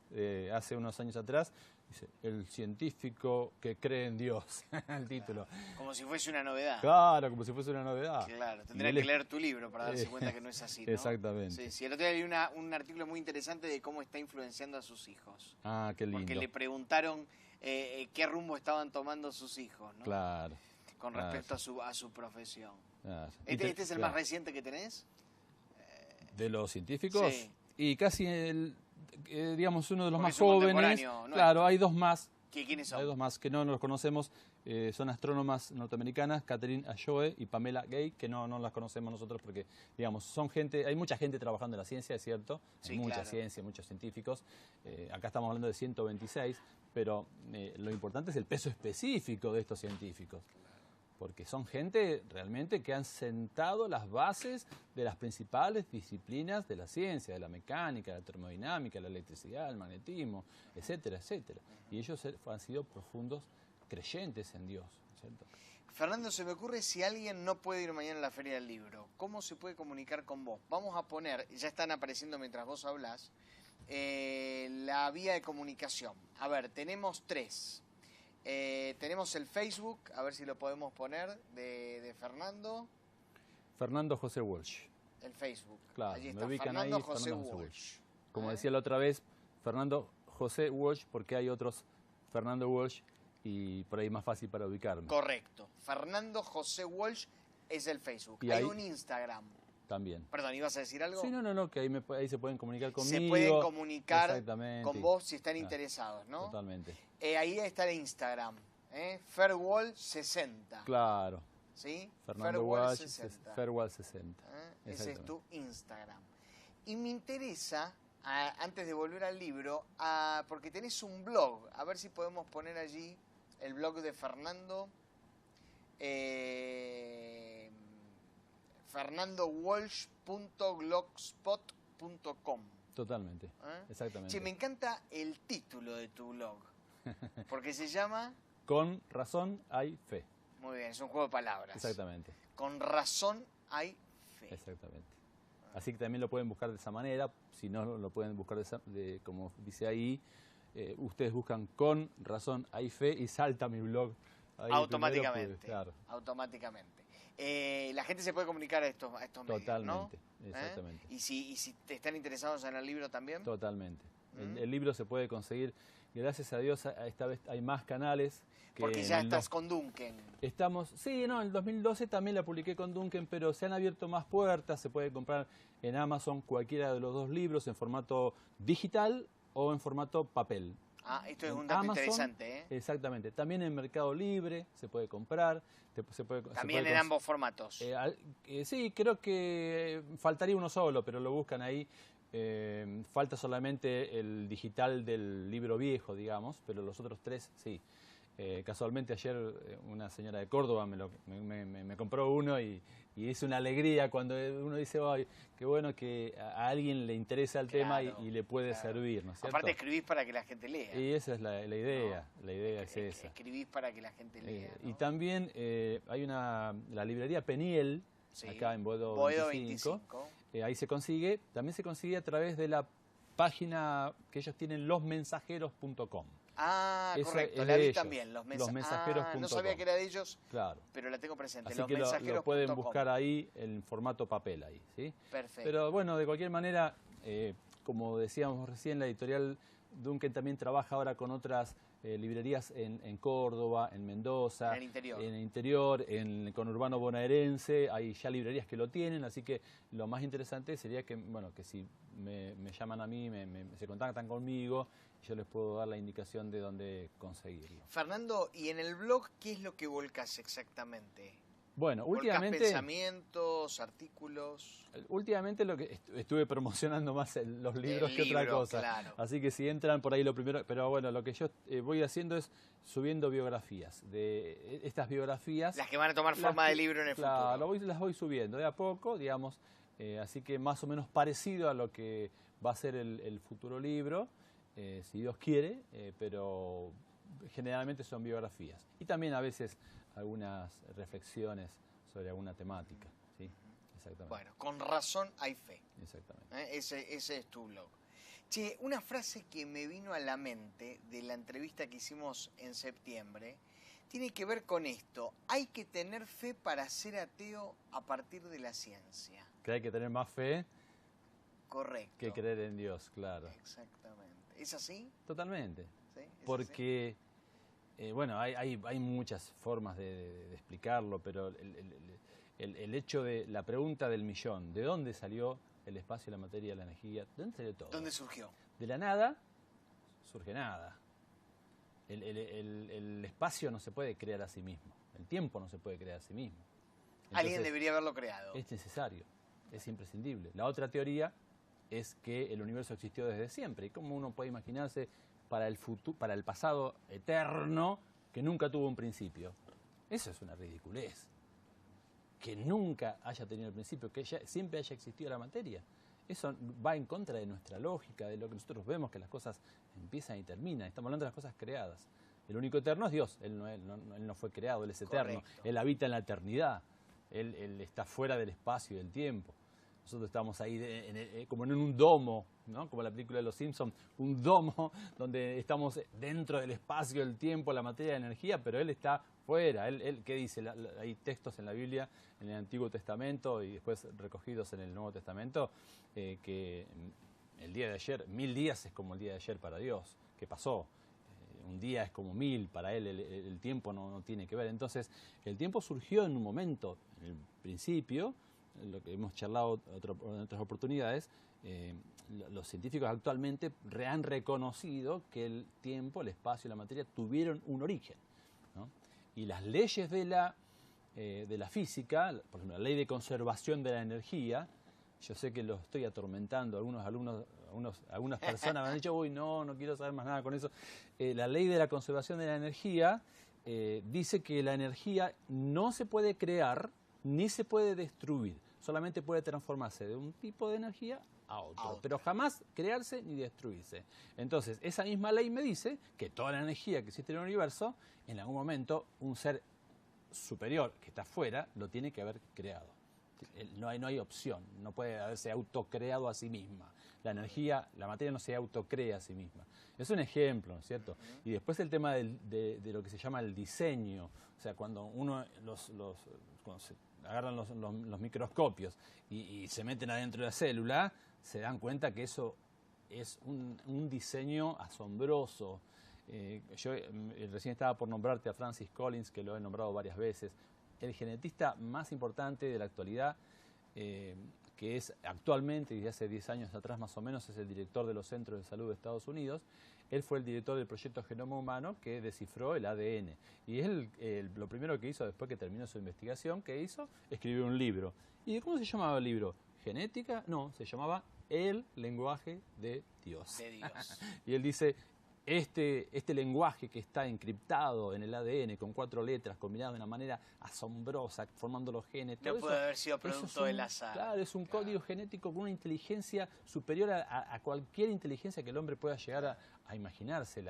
hace unos años atrás, dice, el científico que cree en Dios, el título. Como si fuese una novedad. Claro, como si fuese una novedad. Claro, tendrían que leer tu libro para darse cuenta que no es así, ¿no? Exactamente. Sí, el otro día leí un artículo muy interesante de cómo está influenciando a sus hijos. Ah, qué lindo. Porque le preguntaron qué rumbo estaban tomando sus hijos, ¿no? Claro. Con respecto a su profesión. Claro. ¿Este es el más reciente que tenés? ¿De los científicos? Sí. Y casi, digamos, uno de los Porque más es un jóvenes. contemporáneo, ¿no? Claro, hay dos más. ¿Quiénes son? Hay dos más que no los conocemos. Son astrónomas norteamericanas, Catherine Ashoe y Pamela Gay, que no las conocemos nosotros porque, digamos, hay mucha gente trabajando en la ciencia, es cierto. Sí, Hay mucha claro. ciencia, muchos científicos. Acá estamos hablando de 126, pero lo importante es el peso específico de estos científicos. Porque son gente realmente que han sentado las bases de las principales disciplinas de la ciencia, de la mecánica, la termodinámica, la electricidad, el magnetismo, etcétera, etcétera. Y ellos han sido profundos creyentes en Dios, ¿cierto? Fernando, se me ocurre si alguien no puede ir mañana a la Feria del Libro, ¿cómo se puede comunicar con vos? Vamos a poner, ya están apareciendo mientras vos hablás, la vía de comunicación. A ver, tenemos 3. Tenemos el Facebook, a ver si lo podemos poner, de Fernando. Fernando José Walsh. El Facebook. Claro, Allí me está, ubican Fernando ahí, José Fernando José Walsh. Como decía la otra vez, Fernando José Walsh, porque hay otros Fernando Walsh y por ahí más fácil para ubicarme. Correcto. Fernando José Walsh es el Facebook. Y Hay ahí- un Instagram. También. Perdón, ¿ibas a decir algo? Sí, no, que ahí se pueden comunicar conmigo. Se pueden comunicar Exactamente. con vos si están Claro. interesados, ¿no? Totalmente. Ahí está el Instagram, Fairwall60. Claro. ¿Sí? Fernando Walsh, Fairwall60. Ese es tu Instagram. Y me interesa, antes de volver al libro, porque tenés un blog. A ver si podemos poner allí el blog de Fernando. fernandowalsh.blogspot.com. Totalmente. Exactamente. Che, me encanta el título de tu blog. Porque se llama... Con razón hay fe. Muy bien, es un juego de palabras. Exactamente. Con razón hay fe. Exactamente. Así que también lo pueden buscar de esa manera. Si no, lo pueden buscar como dice ahí, ustedes buscan Con Razón Hay Fe y salta mi blog. Ahí Automáticamente. primero, claro. Automáticamente. La gente se puede comunicar a estos medios, ¿no? Totalmente, exactamente. ¿Y si te están interesados en el libro también? Totalmente. El libro se puede conseguir, gracias a Dios, esta vez hay más canales. Porque ya estás con Duncan. Sí, no, en el 2012 también la publiqué con Duncan, pero se han abierto más puertas, se puede comprar en Amazon cualquiera de los dos libros en formato digital o en formato papel. Esto es un dato interesante, ¿eh? Exactamente. También en Mercado Libre se puede comprar. También en ambos formatos. Sí, creo que faltaría uno solo, pero lo buscan ahí. Falta solamente el digital del libro viejo, digamos, pero los otros tres sí. Casualmente ayer una señora de Córdoba me compró uno y es una alegría cuando uno dice, ay, qué bueno que a alguien le interesa el tema y le puede servir, ¿no es cierto? Aparte escribís para que la gente lea. Y esa es la idea, ¿no? La idea es esa. Escribís para que la gente lea, ¿no? Y también hay la librería Peniel, acá en Boedo 25. Ahí se consigue, también se consigue a través de la página que ellos tienen, losmensajeros.com. Correcto, la vi también, losmensajeros.com. No sabía que era de ellos, claro, pero la tengo presente. Así que lo pueden buscar ahí en formato papel ahí, ¿sí? Perfecto. Pero bueno, de cualquier manera, como decíamos recién, la editorial Duncan también trabaja ahora con otras librerías en Córdoba, en Mendoza, en el interior, en conurbano bonaerense. Hay ya librerías que lo tienen, así que lo más interesante sería que, bueno, que si me llaman a mí, se contactan conmigo, yo les puedo dar la indicación de dónde conseguirlo. Fernando, ¿y en el blog qué es lo que volcas exactamente? Bueno, últimamente... pensamientos, artículos... Últimamente lo que estuve promocionando más los libros que otra cosa. Claro. Así que si entran por ahí lo primero... Pero bueno, lo que yo voy haciendo es subiendo biografías. De estas biografías... Las que van a tomar forma de libro en el futuro. Claro, las voy subiendo de a poco, digamos. Así que más o menos parecido a lo que va a ser el futuro libro, si Dios quiere, pero generalmente son biografías. Y también a veces algunas reflexiones sobre alguna temática, ¿sí? Exactamente. Bueno, con razón hay fe. Exactamente. Ese es tu blog. Che, una frase que me vino a la mente de la entrevista que hicimos en septiembre tiene que ver con esto. Hay que tener fe para ser ateo a partir de la ciencia. Que hay que tener más fe. Correcto. Que creer en Dios, claro. Exactamente. ¿Es así? Totalmente. ¿Sí? Porque... bueno, hay muchas formas de explicarlo, pero el hecho de la pregunta del millón, ¿de dónde salió el espacio, la materia, la energía? ¿De dónde salió todo? ¿Dónde surgió? De la nada surge nada. El espacio no se puede crear a sí mismo, el tiempo no se puede crear a sí mismo. Entonces, alguien debería haberlo creado. Es necesario, es imprescindible. La otra teoría es que el universo existió desde siempre. ¿Y cómo uno puede imaginarse para el pasado eterno que nunca tuvo un principio? Eso es una ridiculez. Que nunca haya tenido el principio, que siempre haya existido la materia. Eso va en contra de nuestra lógica, de lo que nosotros vemos, que las cosas empiezan y terminan. Estamos hablando de las cosas creadas. El único eterno es Dios. Él no fue creado, Él es eterno. Correcto. Él habita en la eternidad. Él está fuera del espacio y del tiempo. Nosotros estamos ahí como en un domo, ¿no? Como la película de Los Simpsons, un domo donde estamos dentro del espacio, el tiempo, la materia, la energía, pero Él está fuera. ¿Qué dice? Hay textos en la Biblia, en el Antiguo Testamento y después recogidos en el Nuevo Testamento, que el día de ayer, 1000 días es como el día de ayer para Dios, que pasó. Un día es como 1000, para Él el tiempo no tiene que ver. Entonces, el tiempo surgió en un momento, en el principio, lo que hemos charlado en otras oportunidades, los científicos actualmente han reconocido que el tiempo, el espacio y la materia tuvieron un origen, ¿no? Y las leyes de la física, por ejemplo, la ley de conservación de la energía, yo sé que lo estoy atormentando, algunas personas me han dicho, uy, no quiero saber más nada con eso. La ley de la conservación de la energía dice que la energía no se puede crear ni se puede destruir, solamente puede transformarse de un tipo de energía a otro, pero jamás crearse ni destruirse. Entonces, esa misma ley me dice que toda la energía que existe en el universo, en algún momento un ser superior que está afuera lo tiene que haber creado. no hay opción, no puede haberse autocreado a sí misma. La energía, la materia no se autocrea a sí misma. Es un ejemplo, ¿no es cierto? Y después el tema de lo que se llama el diseño, o sea, cuando uno cuando se agarran los microscopios y se meten adentro de la célula, se dan cuenta que eso es un diseño asombroso. Yo recién estaba por nombrarte a Francis Collins, que lo he nombrado varias veces, el genetista más importante de la actualidad, que es actualmente, desde hace 10 años atrás más o menos, es el director de los Centros de Salud de Estados Unidos. Él fue el director del proyecto Genoma Humano que descifró el ADN. Y él, lo primero que hizo después que terminó su investigación, ¿qué hizo? Escribió un libro. ¿Y cómo se llamaba el libro? ¿Genética? No, se llamaba El lenguaje de Dios. De Dios. Y él dice, este lenguaje que está encriptado en el ADN con 4 letras combinadas de una manera asombrosa, formando los genes. No puede haber sido producto del azar. Claro, es un código genético con una inteligencia superior a cualquier inteligencia que el hombre pueda llegar a imaginarse.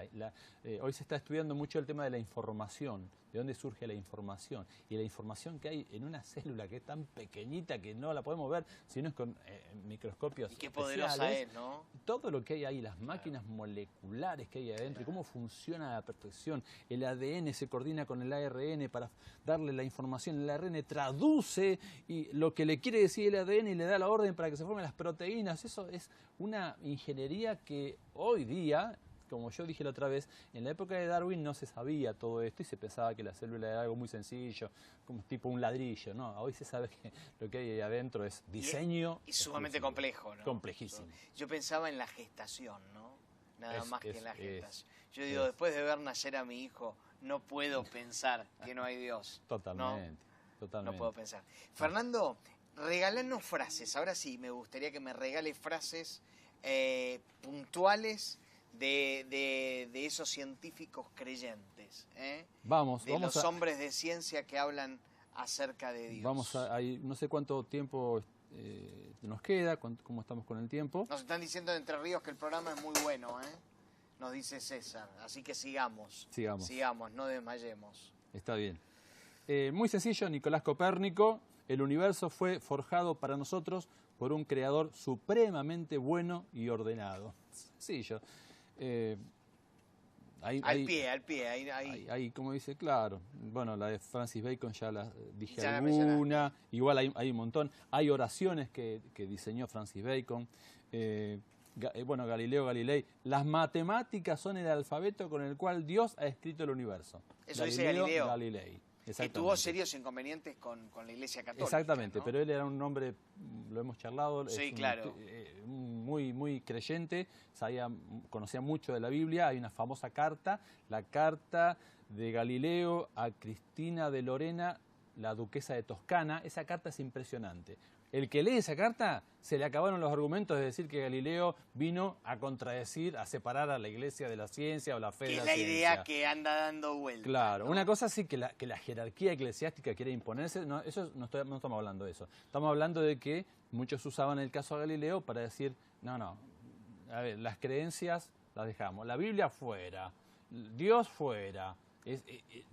Hoy se está estudiando mucho el tema de la información, de dónde surge la información. Y la información que hay en una célula que es tan pequeñita que no la podemos ver, sino es con microscopios y qué especiales. poderosa es, ¿no? Todo lo que hay ahí, las máquinas moleculares que hay adentro, y cómo funciona a la perfección. El ADN se coordina con el ARN para darle la información. El ARN traduce y lo que le quiere decir el ADN y le da la orden para que se formen las proteínas. Eso es una ingeniería que hoy día, como yo dije la otra vez, en la época de Darwin no se sabía todo esto y se pensaba que la célula era algo muy sencillo, como tipo un ladrillo, ¿no? Hoy se sabe que lo que hay ahí adentro es diseño. Y sumamente complejo, ¿no? Complejísimo. Yo pensaba en la gestación, ¿no? Nada más que en la gestación. Yo digo, después de ver nacer a mi hijo, no puedo pensar que no hay Dios. Totalmente, ¿no? totalmente. No puedo pensar. Fernando, regalanos frases. Ahora sí, me gustaría que me regales frases puntuales de esos científicos creyentes, Vamos de los a, hombres de ciencia que hablan acerca de Dios. Vamos a, no sé cuánto tiempo nos queda, cómo estamos con el tiempo. Nos están diciendo de Entre Ríos que el programa es muy bueno, nos dice César, así que sigamos, no desmayemos. Está bien. Muy sencillo, Nicolás Copérnico: el universo fue forjado para nosotros por un creador supremamente bueno y ordenado. Sencillo. Al pie. Ahí, como dice, claro. Bueno, la de Francis Bacon ya la dije alguna. Igual hay un montón. Hay oraciones que diseñó Francis Bacon. Bueno, Galileo Galilei. Las matemáticas son el alfabeto con el cual Dios ha escrito el universo. Eso dice Galileo. Galilei. Que tuvo serios inconvenientes con la Iglesia Católica. Exactamente, ¿no? pero él era un hombre, lo hemos charlado, sí, claro. Muy creyente, conocía mucho de la Biblia. Hay una famosa carta, la carta de Galileo a Cristina de Lorena, la duquesa de Toscana. Esa carta es impresionante. El que lee esa carta, se le acabaron los argumentos de decir que Galileo vino a contradecir, a separar a la iglesia de la ciencia o la fe de la ciencia. Que es la idea que anda dando vuelta. Claro, ¿no? Una cosa sí que la jerarquía eclesiástica quiere imponerse, no estamos hablando de eso. Estamos hablando de que muchos usaban el caso de Galileo para decir, no, a ver, las creencias las dejamos, la Biblia fuera, Dios fuera.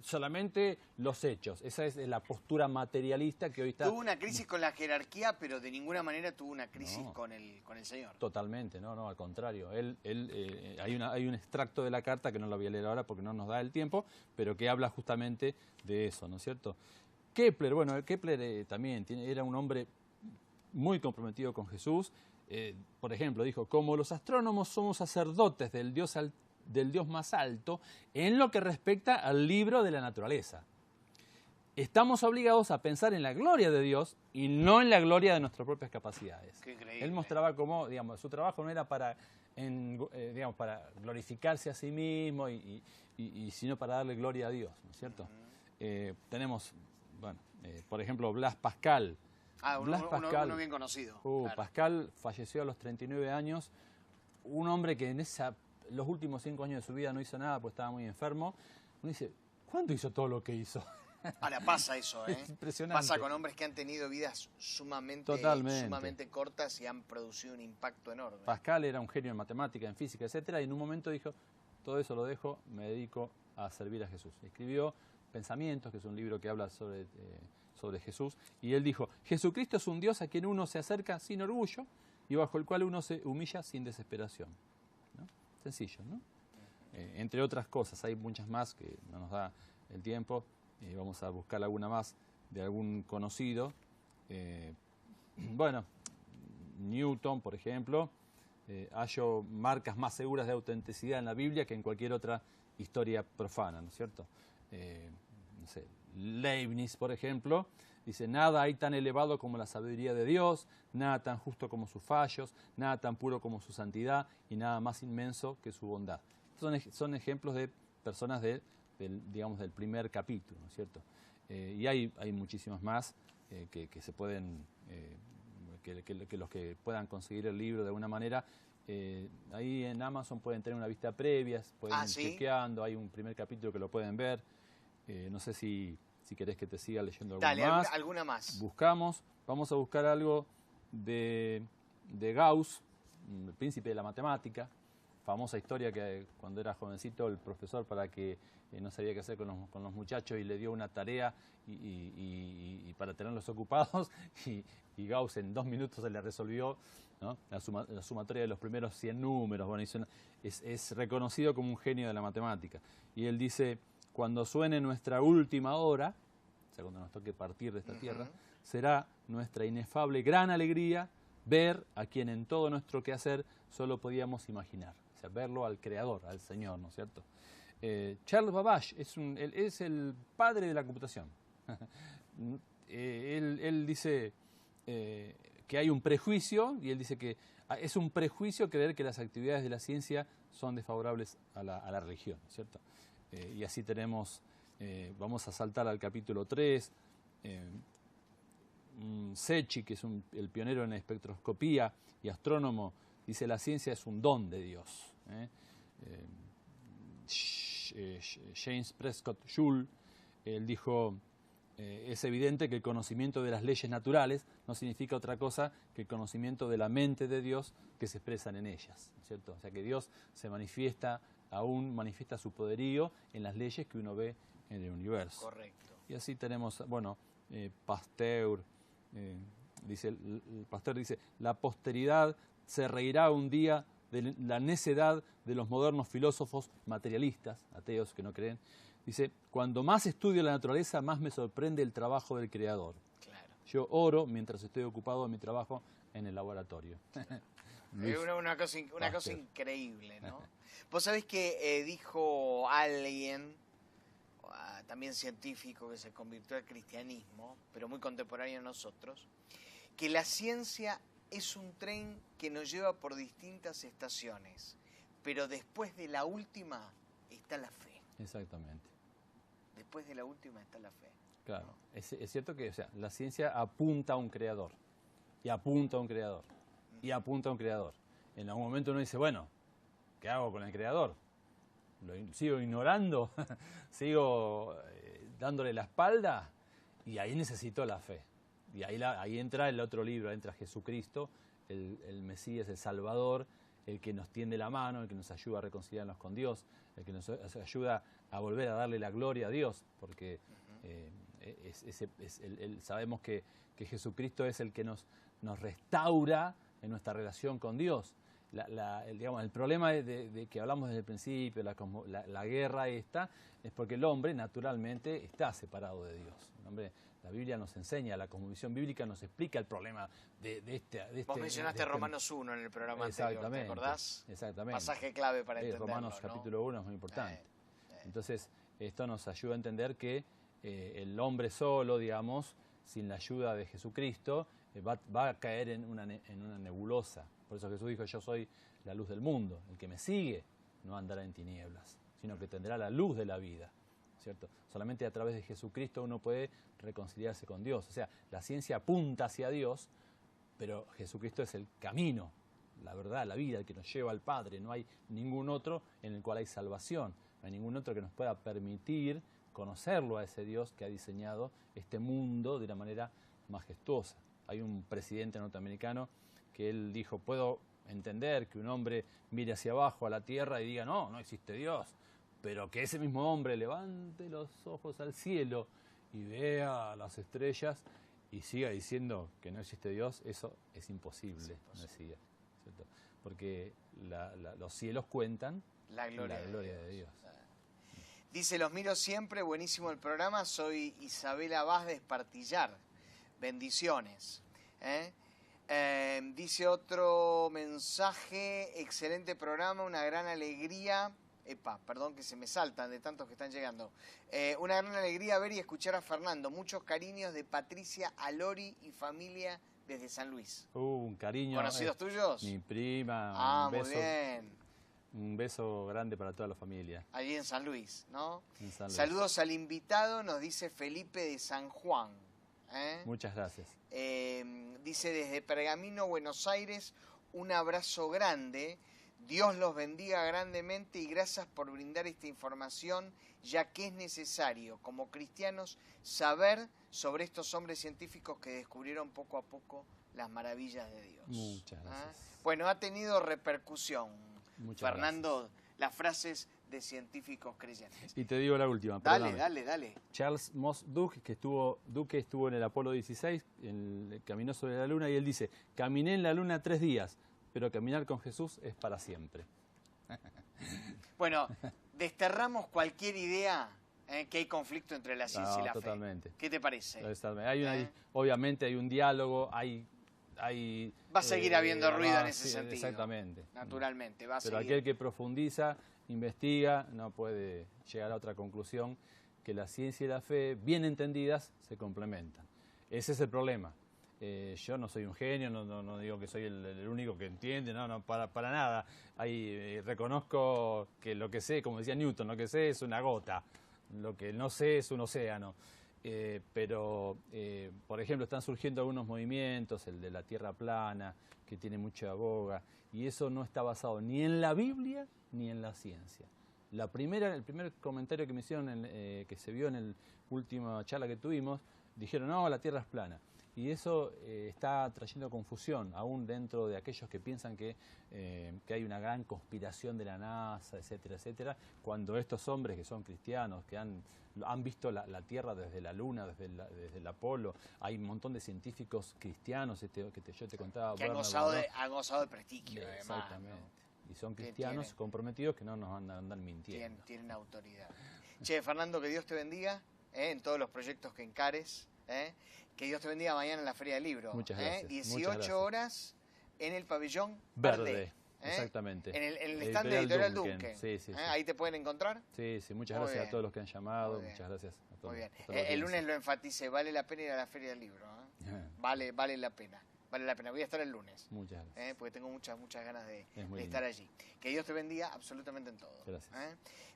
Solamente los hechos. Esa es la postura materialista que hoy está. Tuvo una crisis con la jerarquía, pero de ninguna manera tuvo una crisis con el Señor. Totalmente, no, al contrario. Hay un extracto de la carta que no lo voy a leer ahora porque no nos da el tiempo, pero que habla justamente de eso, ¿no es cierto? Kepler también era un hombre muy comprometido con Jesús. Por ejemplo, dijo: como los astrónomos somos sacerdotes del Dios más alto en lo que respecta al libro de la naturaleza. Estamos obligados a pensar en la gloria de Dios y no en la gloria de nuestras propias capacidades. Qué increíble. Él mostraba cómo, su trabajo no era para glorificarse a sí mismo sino para darle gloria a Dios, ¿no es cierto? Tenemos, por ejemplo, Blas Pascal. Uno bien conocido. Claro. Pascal falleció a los 39 años, un hombre que en los últimos 5 años de su vida no hizo nada porque estaba muy enfermo. Uno dice, ¿cuándo hizo todo lo que hizo? Ahora pasa eso, Es impresionante. Pasa con hombres que han tenido vidas sumamente cortas y han producido un impacto enorme. Pascal era un genio en matemática, en física, etcétera, y en un momento dijo, todo eso lo dejo, me dedico a servir a Jesús. Escribió Pensamientos, que es un libro que habla sobre sobre Jesús, y él dijo: Jesucristo es un Dios a quien uno se acerca sin orgullo y bajo el cual uno se humilla sin desesperación. ¿No? Sencillo, ¿no? Entre otras cosas, hay muchas más que no nos da el tiempo, vamos a buscar alguna más de algún conocido. Bueno, Newton, por ejemplo, hallo marcas más seguras de autenticidad en la Biblia que en cualquier otra historia profana, ¿no es cierto? No sé, Leibniz, por ejemplo, dice: nada hay tan elevado como la sabiduría de Dios, nada tan justo como sus fallos, nada tan puro como su santidad y nada más inmenso que su bondad. Son ejemplos de personas digamos, del primer capítulo, ¿no es cierto? Y hay muchísimas más que se pueden, que los que puedan conseguir el libro de alguna manera, ahí en Amazon pueden tener una vista previa, pueden ir ¿sí? chequeando, hay un primer capítulo que lo pueden ver. No sé si querés que te siga leyendo Dale, alguna más. alguna más. Vamos a buscar algo de Gauss, el príncipe de la matemática. Famosa historia que cuando era jovencito el profesor, para que no sabía qué hacer con los muchachos, y le dio una tarea y para tenerlos ocupados, y Gauss en 2 minutos se le resolvió, ¿no? la sumatoria de los primeros 100 números. Bueno, es reconocido como un genio de la matemática. Y él dice: cuando suene nuestra última hora, o sea, cuando nos toque partir de esta tierra, será nuestra inefable gran alegría ver a quien en todo nuestro quehacer solo podíamos imaginar. O sea, verlo al Creador, al Señor, ¿no es cierto? Charles Babbage es el padre de la computación. Él dice que hay un prejuicio, y él dice que es un prejuicio creer que las actividades de la ciencia son desfavorables a la religión, ¿no es cierto? Y así tenemos, vamos a saltar al capítulo 3, Secchi, que es el pionero en espectroscopía y astrónomo, dice: la ciencia es un don de Dios. James Prescott Joule, él dijo: es evidente que el conocimiento de las leyes naturales no significa otra cosa que el conocimiento de la mente de Dios que se expresan en ellas, ¿no es cierto? O sea, que Dios se manifiesta su poderío en las leyes que uno ve en el universo. Correcto. Y así tenemos, bueno, Pasteur, Pasteur dice: la posteridad se reirá un día de la necedad de los modernos filósofos materialistas, ateos que no creen. Dice: cuando más estudio la naturaleza, más me sorprende el trabajo del Creador. Claro. Yo oro mientras estoy ocupado en mi trabajo en el laboratorio. Es una cosa increíble, ¿no? Vos sabés que dijo alguien, también científico, que se convirtió al cristianismo, pero muy contemporáneo a nosotros, que la ciencia es un tren que nos lleva por distintas estaciones, pero después de la última está la fe. Exactamente. Después de la última está la fe. Claro, es cierto que, o sea, la ciencia apunta a un creador, y apunta a un creador, y apunta a un creador. En algún momento uno dice: bueno, ¿qué hago con el creador? ¿Lo sigo ignorando? ¿Sigo dándole la espalda? Y ahí necesito la fe. Y ahí entra el otro libro, entra Jesucristo, el Mesías, el Salvador, el que nos tiende la mano, el que nos ayuda a reconciliarnos con Dios, el que nos ayuda a volver a darle la gloria a Dios, porque sabemos que Jesucristo es el que nos restaura en nuestra relación con Dios. Digamos, el problema de que hablamos desde el principio, la guerra esta, es porque el hombre naturalmente está separado de Dios. La Biblia nos enseña, la cosmovisión bíblica nos explica el problema de este... Vos mencionaste Romanos 1 en el programa anterior, ¿te acordás? Exactamente. Pasaje clave para entenderlo, Romanos ¿no? capítulo 1 es muy importante. Entonces, esto nos ayuda a entender que el hombre solo, digamos, sin la ayuda de Jesucristo, va a caer en una nebulosa. Por eso Jesús dijo: yo soy la luz del mundo. El que me sigue no andará en tinieblas, sino que tendrá la luz de la vida, ¿cierto? Solamente a través de Jesucristo uno puede reconciliarse con Dios. O sea, la ciencia apunta hacia Dios, pero Jesucristo es el camino, la verdad, la vida, el que nos lleva al Padre. No hay ningún otro en el cual hay salvación. No hay ningún otro que nos pueda permitir conocerlo a ese Dios que ha diseñado este mundo de una manera majestuosa. Hay un presidente norteamericano que él dijo: puedo entender que un hombre mire hacia abajo a la tierra y diga: no existe Dios, pero que ese mismo hombre levante los ojos al cielo y vea las estrellas y siga diciendo que no existe Dios, eso es imposible, decía, ¿cierto? Porque los cielos cuentan la gloria de Dios. Dice, los miro siempre, buenísimo el programa, soy Isabela Vaz de Espartillar, bendiciones. Dice otro mensaje, excelente programa, una gran alegría. Perdón que se me saltan de tantos que están llegando. Una gran alegría ver y escuchar a Fernando. Muchos cariños de Patricia Alori y familia desde San Luis. Un cariño. ¿Conocidos tuyos? Mi prima. Un beso, muy bien. Un beso grande para toda la familia. Allí en San Luis, ¿no? En San Luis. Saludos al invitado, nos dice Felipe de San Juan. Muchas gracias. Dice desde Pergamino, Buenos Aires, un abrazo grande. Dios los bendiga grandemente y gracias por brindar esta información, ya que es necesario, como cristianos, saber sobre estos hombres científicos que descubrieron poco a poco las maravillas de Dios. Muchas gracias. Bueno, ha tenido repercusión, Muchas Fernando, gracias. Las frases de científicos creyentes. Y te digo la última. Dale. Charles Moss Duke, Duque estuvo en el Apolo 16, caminó sobre la Luna y él dice, caminé en la Luna 3 días, pero caminar con Jesús es para siempre. Bueno, desterramos cualquier idea que hay conflicto entre la ciencia y la totalmente. fe. ¿Qué te parece? Obviamente hay un diálogo, va a seguir habiendo ruido en ese sentido. Exactamente. Naturalmente, va a Pero seguir. aquel que profundiza, investiga, no puede llegar a otra conclusión que la ciencia y la fe, bien entendidas, se complementan. Ese es el problema. Yo no soy un genio, no digo que soy el único que entiende, para nada. Reconozco que lo que sé, como decía Newton, lo que sé es una gota, lo que no sé es un océano. Pero, por ejemplo, están surgiendo algunos movimientos, el de la Tierra plana, que tiene mucha boga, y eso no está basado ni en la Biblia ni en la ciencia. El primer comentario que me hicieron, que se vio en la última charla que tuvimos, dijeron, no, la Tierra es plana. Y eso está trayendo confusión, aún dentro de aquellos que piensan que hay una gran conspiración de la NASA, etcétera, etcétera, cuando estos hombres que son cristianos, que han visto la Tierra desde la Luna, desde el Apolo, hay un montón de científicos cristianos, yo te contaba. Que han gozado de prestigio, además. Exactamente. ¿No? Y son cristianos comprometidos que no nos andan mintiendo. Tienen autoridad. Che, Fernando, que Dios te bendiga en todos los proyectos que encares. Que Dios te bendiga mañana en la Feria del Libro. Muchas gracias. 18 horas en el pabellón verde. Exactamente. En el stand de Editorial Duncan. Sí. Ahí te pueden encontrar. Sí, muchas gracias a todos los que han llamado. Muchas gracias a todos. Muy bien. El lunes lo enfaticé, vale la pena ir a la Feria del Libro. Vale la pena. Vale la pena. Voy a estar el lunes. Muchas gracias. Porque tengo muchas ganas de estar allí. Que Dios te bendiga absolutamente en todo. Gracias.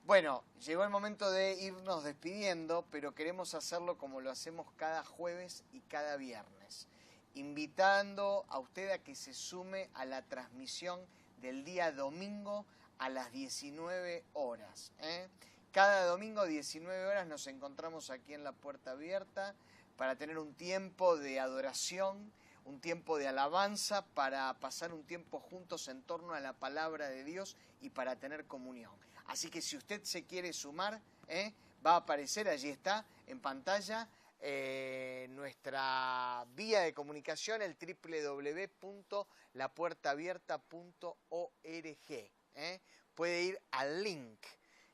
Bueno, llegó el momento de irnos despidiendo, pero queremos hacerlo como lo hacemos cada jueves y cada viernes. Invitando a usted a que se sume a la transmisión del día domingo a las 19 horas. Cada domingo 19 horas nos encontramos aquí en la Puerta Abierta para tener un tiempo de adoración, un tiempo de alabanza, para pasar un tiempo juntos en torno a la palabra de Dios y para tener comunión. Así que si usted se quiere sumar, va a aparecer, allí está, en pantalla, nuestra vía de comunicación, el www.lapuertaabierta.org. Puede ir al link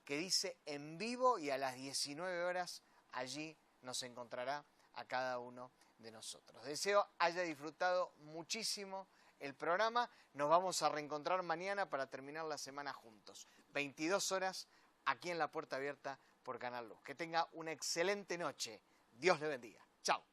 que dice en vivo y a las 19 horas allí nos encontrará a cada uno de nosotros. Deseo haya disfrutado muchísimo el programa. Nos vamos a reencontrar mañana para terminar la semana juntos. 22 horas aquí en La Puerta Abierta por Canal Luz. Que tenga una excelente noche. Dios le bendiga. Chao.